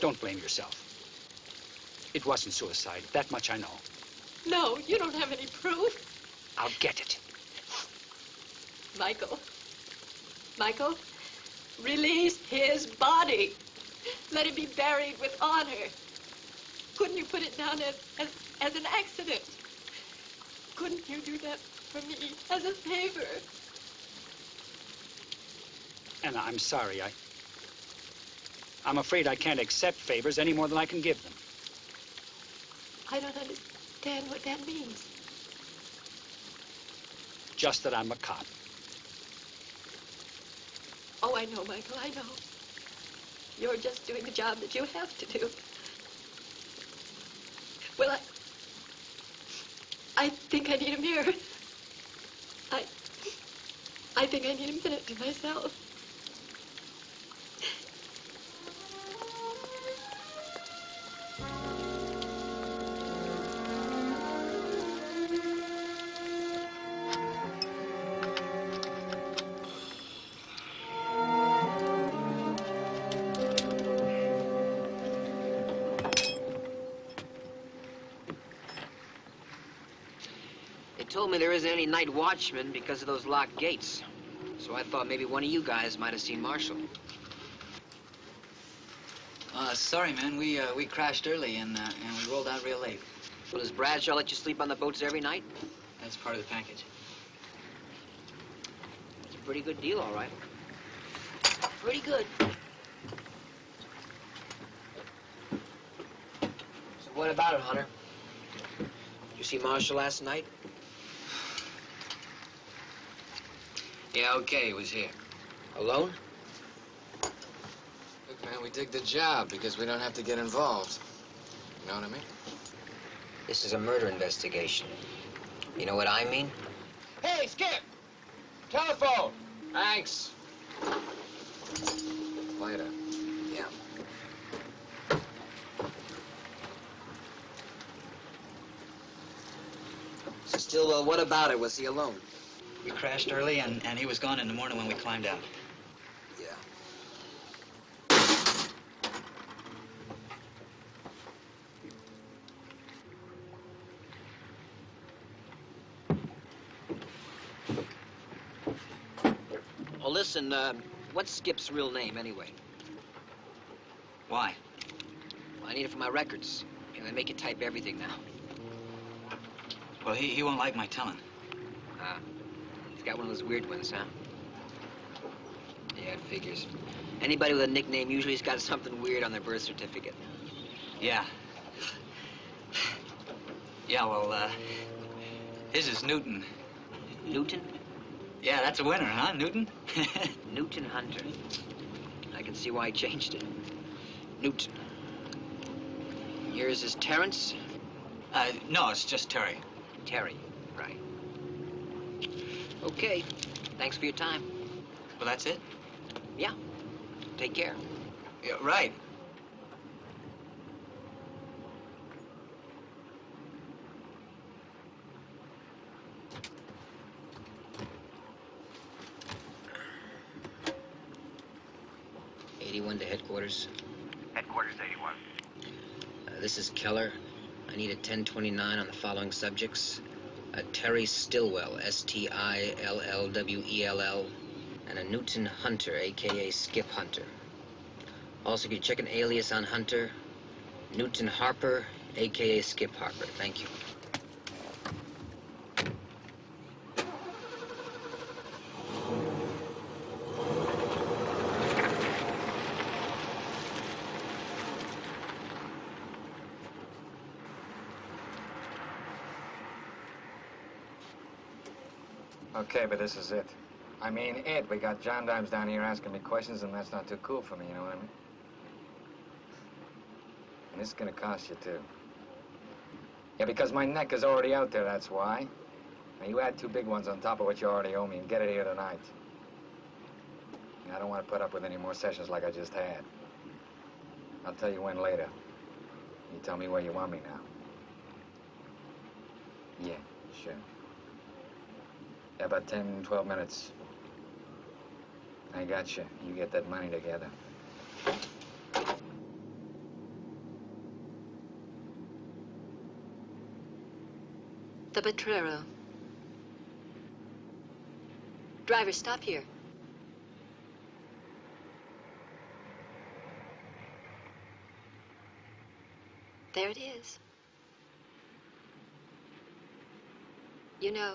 Don't blame yourself. It wasn't suicide. That much I know. No, you don't have any proof. I'll get it. Michael, release his body. Let him be buried with honor. Couldn't you put it down as an accident? Couldn't you do that for me as a favor? Anna, I'm sorry. I'm afraid I can't accept favors any more than I can give them. I don't understand what that means. Just that I'm a cop. Oh, I know, Michael, I know. You're just doing the job that you have to do. Well, I think I need a mirror. I think I need a minute to myself. They told me there isn't any night watchman because of those locked gates. So I thought maybe one of you guys might have seen Marshall. Sorry, man. We crashed early and we rolled out real late. Well, does Bradshaw let you sleep on the boats every night? That's part of the package. It's a pretty good deal, all right. Pretty good. So what about it, Hunter? Did you see Marshall last night? Yeah, okay, he was here. Alone? Look, man, we dig the job because we don't have to get involved. You know what I mean? This is a murder investigation. You know what I mean? Hey, Skip! Telephone! Thanks. Later. Yeah. So, Stillwell, what about it? Was he alone? We crashed early and he was gone in the morning when we climbed out. Yeah. Oh, listen, what's Skip's real name, anyway? Why? Well, I need it for my records. You know, they make you type everything now. Well, he won't like my telling. Ah, he's got one of those weird ones, huh? Yeah, it figures. Anybody with a nickname usually has got something weird on their birth certificate. Yeah. Yeah, well, his is Newton. Newton? Yeah, that's a winner, huh, Newton? Newton Hunter. I can see why he changed it. Newton. Yours is Terrence? No, it's just Terry. Terry, right. Okay. Thanks for your time. Well, that's it? Yeah. Take care. Yeah, right. '81 to headquarters. Headquarters 81. This is Keller. I need a 1029 on the following subjects. Terry Stillwell, Stillwell, and a Newton Hunter, a.k.a. Skip Hunter. Also, could you check an alias on Hunter? Newton Harper, a.k.a. Skip Harper. Thank you. Okay, but this is it. I mean, we got gendarmes down here asking me questions, and that's not too cool for me, you know what I mean? And this is gonna cost you, too. Yeah, because my neck is already out there, that's why. Now, you add 2 big ones on top of what you already owe me and get it here tonight. I don't want to put up with any more sessions like I just had. I'll tell you when later. You tell me where you want me now. Yeah, sure. Yeah, about 10, 12 minutes. I got you. You get that money together. The Potrero. Driver, stop here. There it is. You know,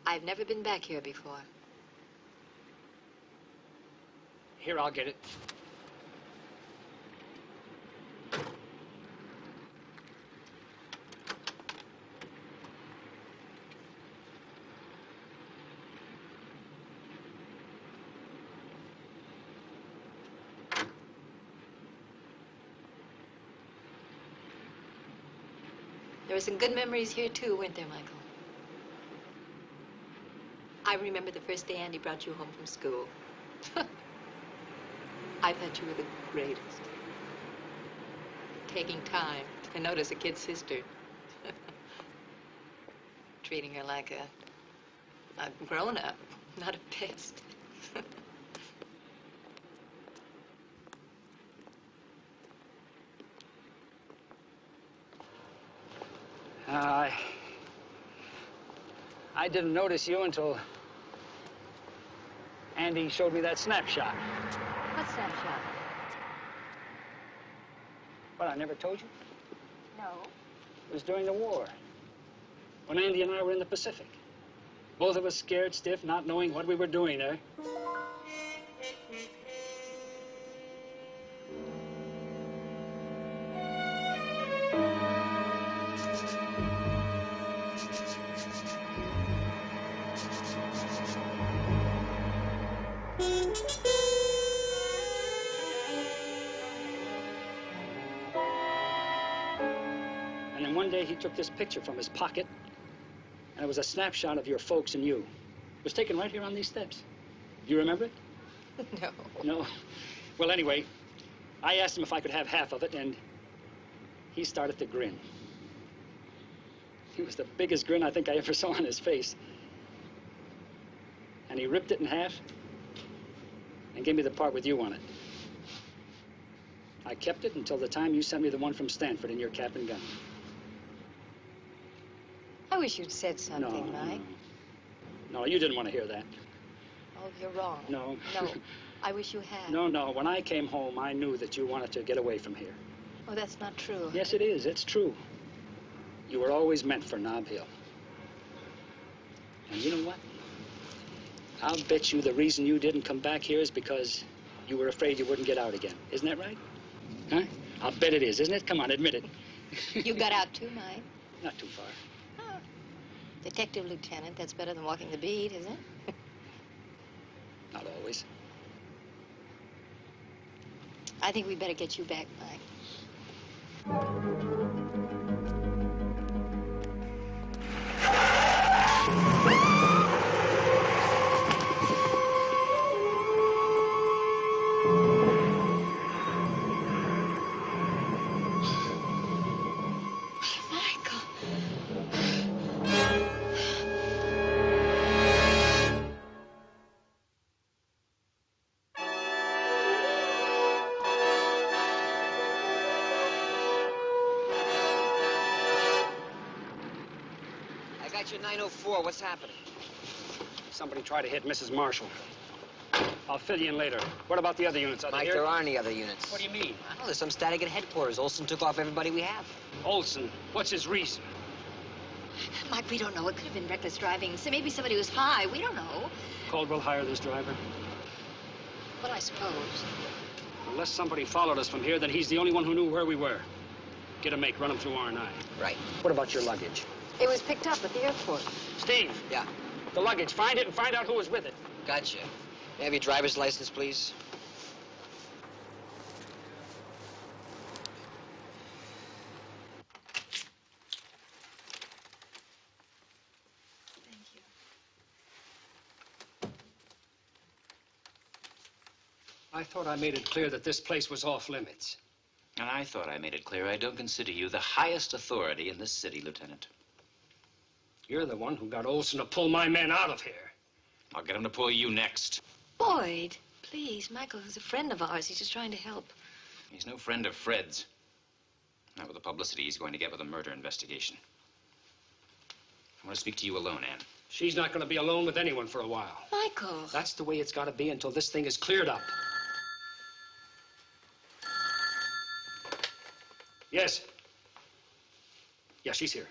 I've never been back here before. Here, I'll get it. There were some good memories here, too, weren't there, Michael? I remember the first day Andy brought you home from school. I thought you were the greatest. Taking time to notice a kid sister. Treating her like a grown-up, not a pest. I didn't notice you until Andy showed me that snapshot. What snapshot? What, I never told you? No. It was during the war, when Andy and I were in the Pacific. Both of us scared stiff, not knowing what we were doing there. And then one day he took this picture from his pocket, and it was a snapshot of your folks and you. It was taken right here on these steps. Do you remember it? No. No? Well, anyway, I asked him if I could have half of it, and he started to grin. It was the biggest grin I think I ever saw on his face. And he ripped it in half and gave me the part with you on it. I kept it until the time you sent me the one from Stanford in your cap and gun. I wish you'd said something, Mike. No, you didn't want to hear that. Oh, you're wrong. No. No, I wish you had. No. When I came home, I knew that you wanted to get away from here. Oh, that's not true. Yes, it is. It's true. You were always meant for Nob Hill. And you know what? I'll bet you the reason you didn't come back here is because you were afraid you wouldn't get out again. Isn't that right? Huh? I'll bet it is, isn't it? Come on, admit it. You got out too, Mike. Not too far. Oh. Detective lieutenant, that's better than walking the beat, isn't it? Not always. I think we better get you back, Mike. I got you 904. What's happening? Somebody tried to hit Mrs. Marshall. I'll fill you in later. What about the other units? Are they Mike, here? there aren't any other units. What do you mean? Well, there's some static at headquarters. Olson took off everybody we have. Olson? What's his reason? Mike, we don't know. It could have been reckless driving. So maybe somebody was high. We don't know. Caldwell hire this driver? But I suppose. Unless somebody followed us from here, then he's the only one who knew where we were. Get a make, run him through R9. Right. What about your luggage? It was picked up at the airport. Steve. Yeah. The luggage. Find it and find out who was with it. Gotcha. May I have your driver's license, please? I thought I made it clear that this place was off limits. And I thought I made it clear I don't consider you the highest authority in this city, Lieutenant. You're the one who got Olson to pull my men out of here. I'll get him to pull you next. Boyd, please. Michael is a friend of ours. He's just trying to help. He's no friend of Fred's. Not with the publicity he's going to get with a murder investigation. I want to speak to you alone, Anne. She's not going to be alone with anyone for a while. Michael. That's the way it's got to be until this thing is cleared up. Yes. Yeah, she's here.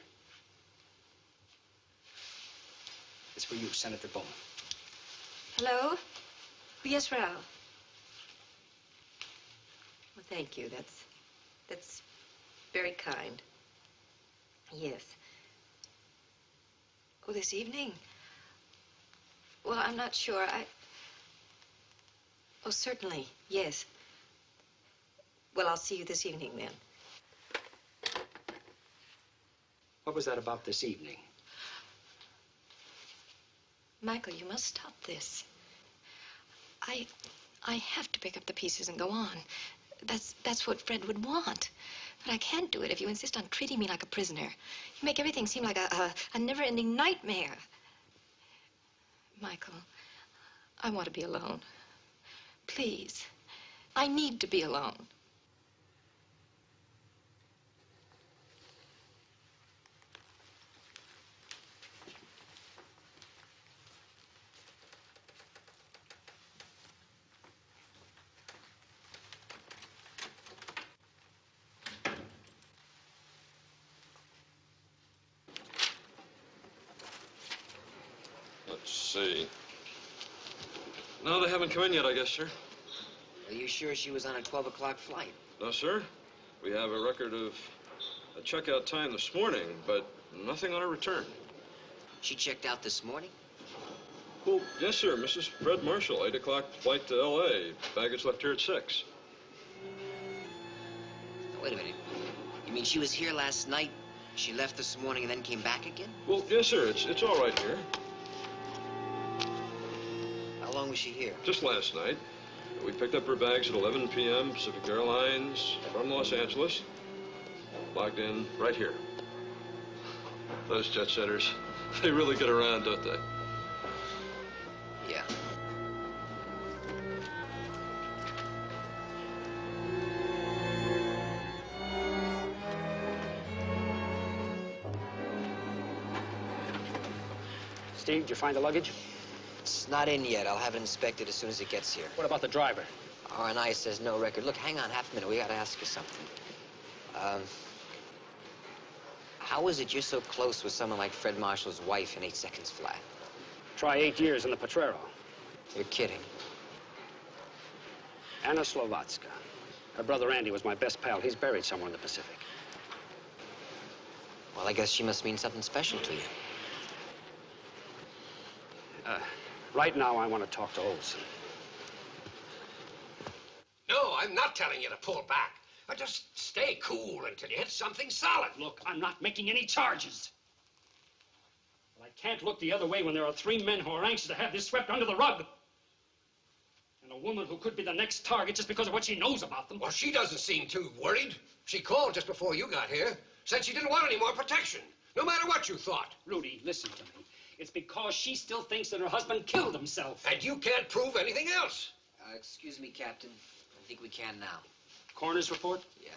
It's for you, Senator Bowman. Hello? Yes, Ralph. Well, thank you. That's very kind. Yes. Oh, this evening? Well, I'm not sure. Oh, certainly. Yes. Well, I'll see you this evening then. What was that about this evening? Michael, you must stop this. I have to pick up the pieces and go on. That's what Fred would want. But I can't do it if you insist on treating me like a prisoner. You make everything seem like a never-ending nightmare. Michael, I want to be alone. Please. I need to be alone. Let's see. No, they haven't come in yet, I guess, sir. Are you sure she was on a 12 o'clock flight? No, sir. We have a record of a checkout time this morning, but nothing on her return. She checked out this morning? Well, yes, sir. Mrs. Fred Marshall, 8 o'clock flight to L.A. Baggage left here at 6. Wait a minute. You mean she was here last night, she left this morning, and then came back again? Well, yes, sir. It's all right here. How long was she here? Just last night. We picked up her bags at 11 p.m. Pacific Airlines from Los Angeles. Logged in right here. Those jet setters, they really get around, don't they? Yeah. Steve, did you find the luggage? It's not in yet. I'll have it inspected as soon as it gets here. What about the driver? R&I says no record. Look, hang on half a minute. We gotta ask you something. How is it you're so close with someone like Fred Marshall's wife in 8 seconds flat? Try 8 years in the Potrero. You're kidding. Anna Slovatska. Her brother Andy was my best pal. He's buried somewhere in the Pacific. Well, I guess she must mean something special to you. Right now, I want to talk to Olson. No, I'm not telling you to pull back. Just stay cool until you hit something solid. Look, I'm not making any charges. But I can't look the other way when there are 3 men who are anxious to have this swept under the rug. And a woman who could be the next target just because of what she knows about them. Well, she doesn't seem too worried. She called just before you got here. Said she didn't want any more protection, no matter what you thought. Rudy, listen to me. It's because she still thinks that her husband killed himself. And you can't prove anything else. Excuse me, Captain. I think we can now. Coroner's report? Yeah.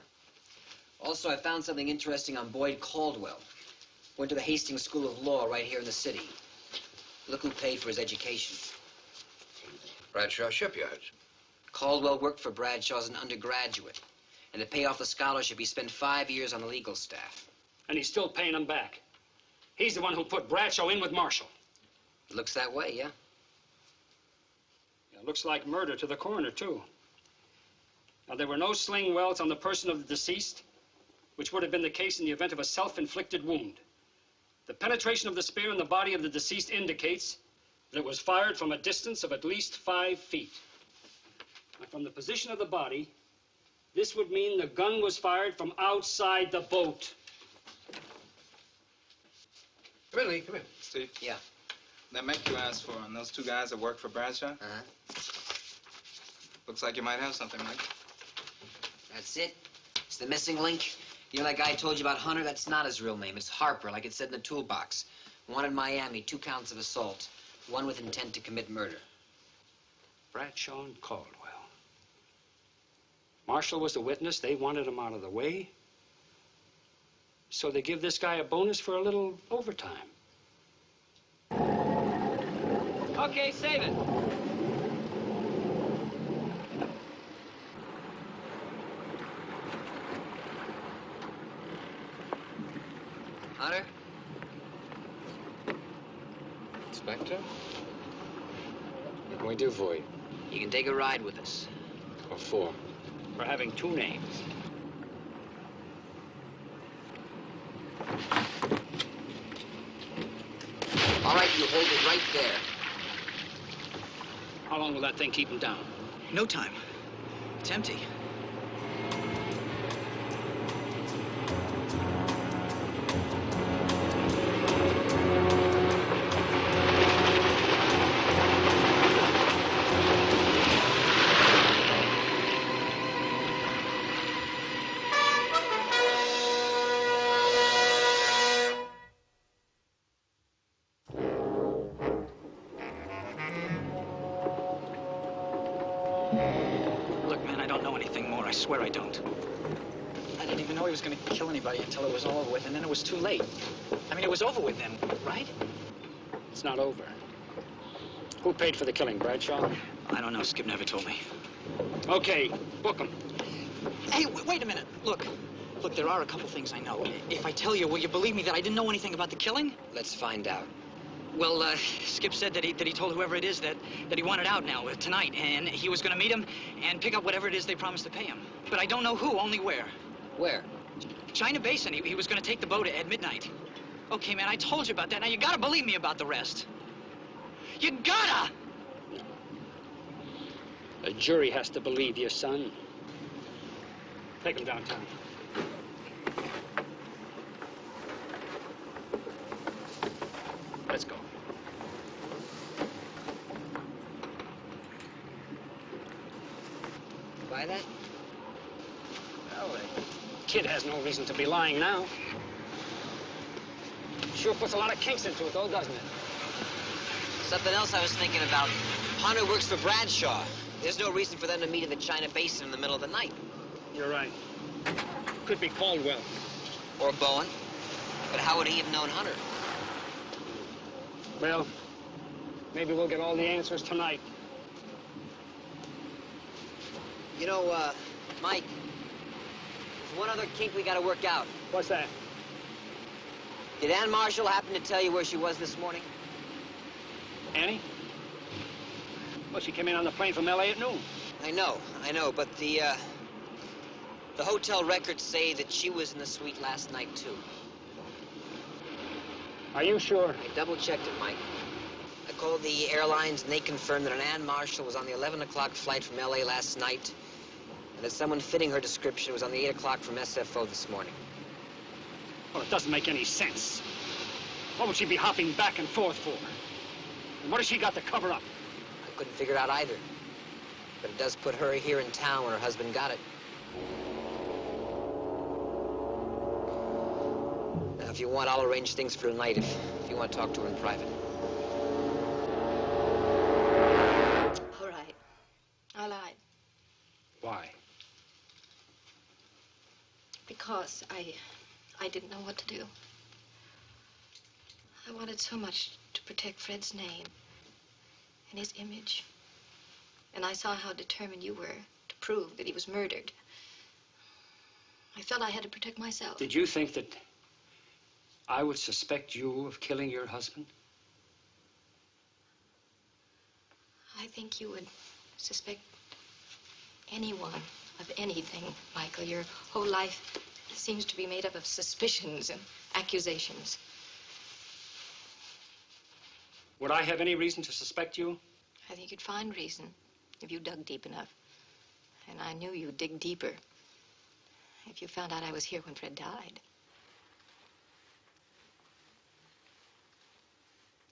Also, I found something interesting on Boyd Caldwell. Went to the Hastings School of Law right here in the city. Look who paid for his education. Bradshaw Shipyards. Caldwell worked for Bradshaw as an undergraduate. And to pay off the scholarship, he spent 5 years on the legal staff. And he's still paying him back. He's the one who put Bradshaw in with Marshall. It looks that way, yeah? It looks like murder to the coroner, too. Now, there were no sling welts on the person of the deceased, which would have been the case in the event of a self-inflicted wound. The penetration of the spear in the body of the deceased indicates that it was fired from a distance of at least 5 feet. Now, from the position of the body, this would mean the gun was fired from outside the boat. Come in, Lee. Come in. Steve. Yeah. That mech you asked for and those 2 guys that work for Bradshaw? Uh-huh. Looks like you might have something, Mike. That's it? It's the missing link? You know that guy I told you about, Hunter? That's not his real name. It's Harper, like it said in the toolbox. One in Miami, 2 counts of assault. 1 with intent to commit murder. Bradshaw and Caldwell. Marshall was the witness. They wanted him out of the way. So they give this guy a bonus for a little overtime. Okay, save it. Hunter? Inspector? What can we do for you? You can take a ride with us. What for? For having 2 names. All right, you hold it right there. How long will that thing keep him down? No time. It's empty. swear I don't. I didn't even know he was going to kill anybody until it was all over with, and then it was too late. I mean, it was over with then, right? It's not over. Who paid for the killing, Bradshaw? I don't know. Skip never told me. Okay, book him. Hey, wait a minute. Look, there are a couple things I know. If I tell you, will you believe me that I didn't know anything about the killing? Let's find out. Well, Skip said that he told whoever it is that he wanted out now, tonight, and he was going to meet him and pick up whatever it is they promised to pay him. But I don't know who, only where. Where? China Basin. He was going to take the boat at midnight. Okay, man, I told you about that. Now, you gotta believe me about the rest. You gotta! A jury has to believe you, son. Take him downtown. Let's go. Buy that? Well, the kid has no reason to be lying now. Sure puts a lot of kinks into it, though, doesn't it? Something else I was thinking about. Hunter works for Bradshaw. There's no reason for them to meet in the China Basin in the middle of the night. You're right. Could be Caldwell. Or Bowen. But how would he have known Hunter? Well, maybe we'll get all the answers tonight. You know, Mike, there's one other kink we gotta work out. What's that? Did Ann Marshall happen to tell you where she was this morning? Annie? Well, she came in on the plane from L.A. at noon. I know, but the hotel records say that she was in the suite last night, too. Are you sure? I double-checked it, Mike. I called the airlines, and they confirmed that an Ann Marshall was on the 11 o'clock flight from L.A. last night, and that someone fitting her description was on the 8 o'clock from SFO this morning. Well, it doesn't make any sense. What would she be hopping back and forth for? And what has she got to cover up? I couldn't figure it out either. But it does put her here in town where her husband got it. Now, if you want, I'll arrange things for tonight if you want to talk to her in private. All right. I lied. Why? Because I didn't know what to do. I wanted so much to protect Fred's name and his image. And I saw how determined you were to prove that he was murdered. I felt I had to protect myself. Did you think that I would suspect you of killing your husband? I think you would suspect anyone of anything, Michael. Your whole life seems to be made up of suspicions and accusations. Would I have any reason to suspect you? I think you'd find reason if you dug deep enough. And I knew you'd dig deeper if you found out I was here when Fred died.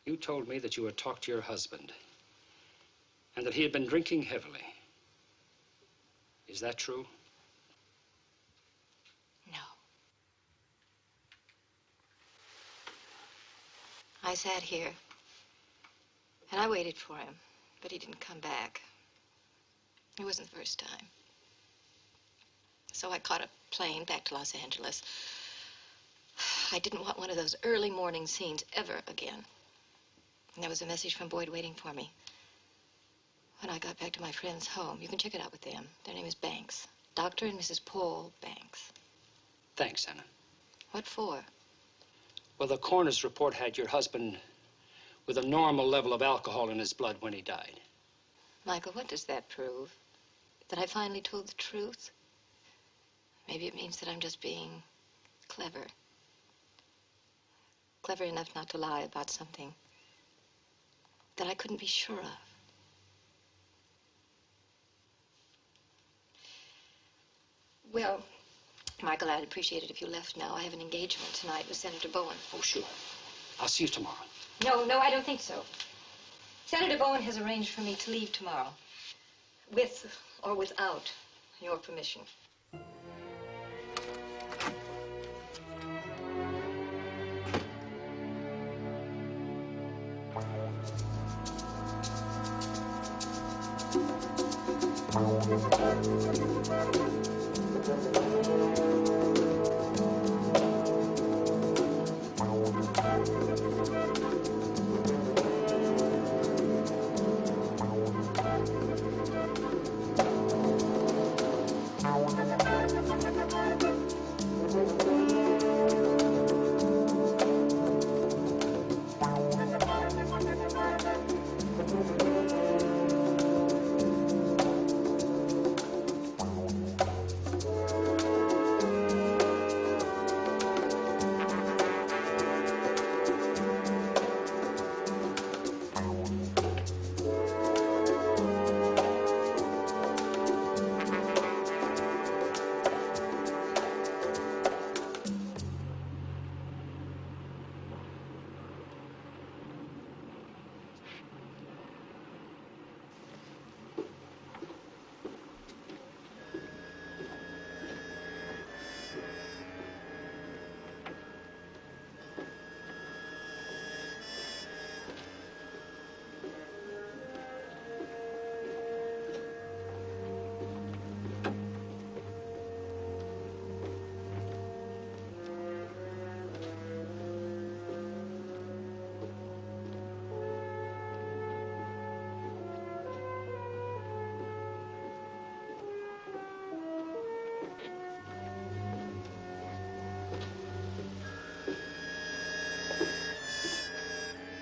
You told me that you had talked to your husband and that he had been drinking heavily. Is that true? No. I sat here and I waited for him, but he didn't come back. It wasn't the first time. So I caught a plane back to Los Angeles. I didn't want one of those early morning scenes ever again. And there was a message from Boyd waiting for me. When I got back to my friend's home, you can check it out with them. Their name is Banks. Dr. and Mrs. Paul Banks. Thanks, Anna. What for? Well, the coroner's report had your husband with a normal level of alcohol in his blood when he died. Michael, what does that prove? That I finally told the truth? Maybe it means that I'm just being clever. Clever enough not to lie about something that I couldn't be sure of. Well, Michael, I'd appreciate it if you left now. I have an engagement tonight with Senator Bowen. Oh, sure. I'll see you tomorrow. No, I don't think so. Senator Bowen has arranged for me to leave tomorrow. With or without your permission.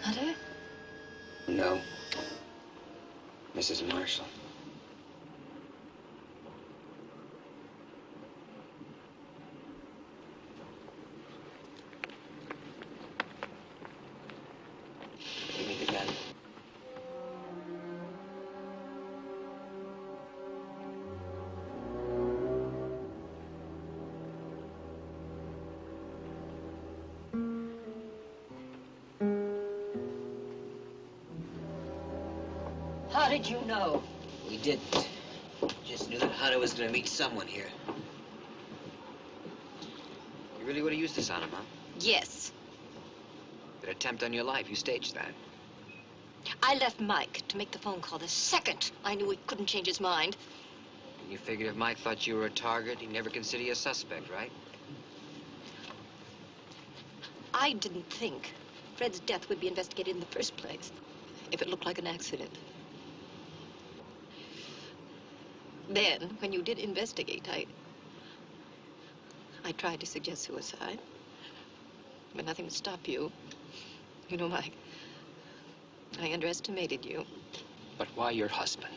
Hunter? No. Mrs. Marshall. Give me the gun. How did you know? We didn't. Just knew that Hunter was going to meet someone here. You really would have used this on him, huh? Yes. An attempt on your life. You staged that. I left Mike to make the phone call the second I knew he couldn't change his mind. And you figured if Mike thought you were a target, he'd never consider you a suspect, right? I didn't think Fred's death would be investigated in the first place if it looked like an accident. Then, when you did investigate, I tried to suggest suicide. But nothing would stop you. You know, Mike, I underestimated you. But why your husband?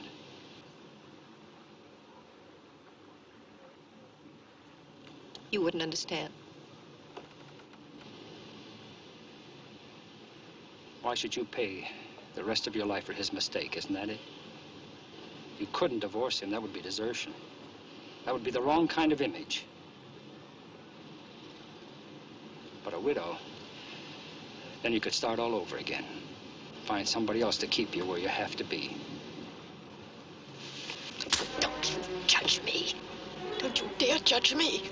You wouldn't understand. Why should you pay the rest of your life for his mistake? Isn't that it? You couldn't divorce him. That would be desertion. That would be the wrong kind of image. But a widow, then you could start all over again. Find somebody else to keep you where you have to be. Don't you judge me. Don't you dare judge me.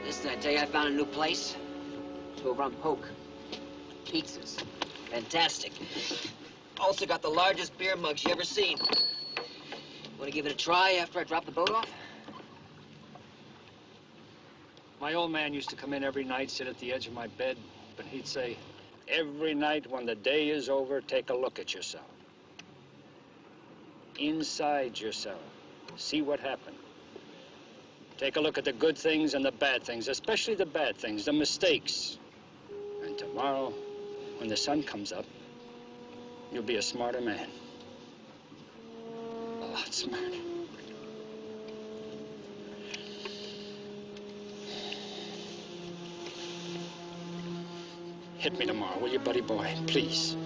Listen, I tell you, I found a new place. It's over on Polk. Pizzas. Fantastic. Also got the largest beer mugs you ever seen. Want to give it a try after I drop the boat off? My old man used to come in every night, sit at the edge of my bed, and he'd say, every night when the day is over, take a look at yourself. Inside yourself. See what happened. Take a look at the good things and the bad things, especially the bad things, the mistakes. And tomorrow, when the sun comes up, you'll be a smarter man. A lot smarter. Hit me tomorrow, will you, buddy boy? Please.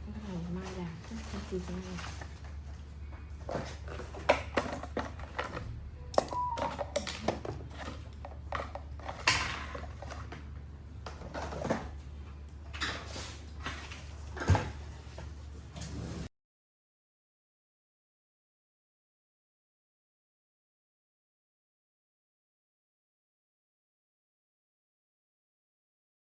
Cái này mai làm chắc không chịu cái này.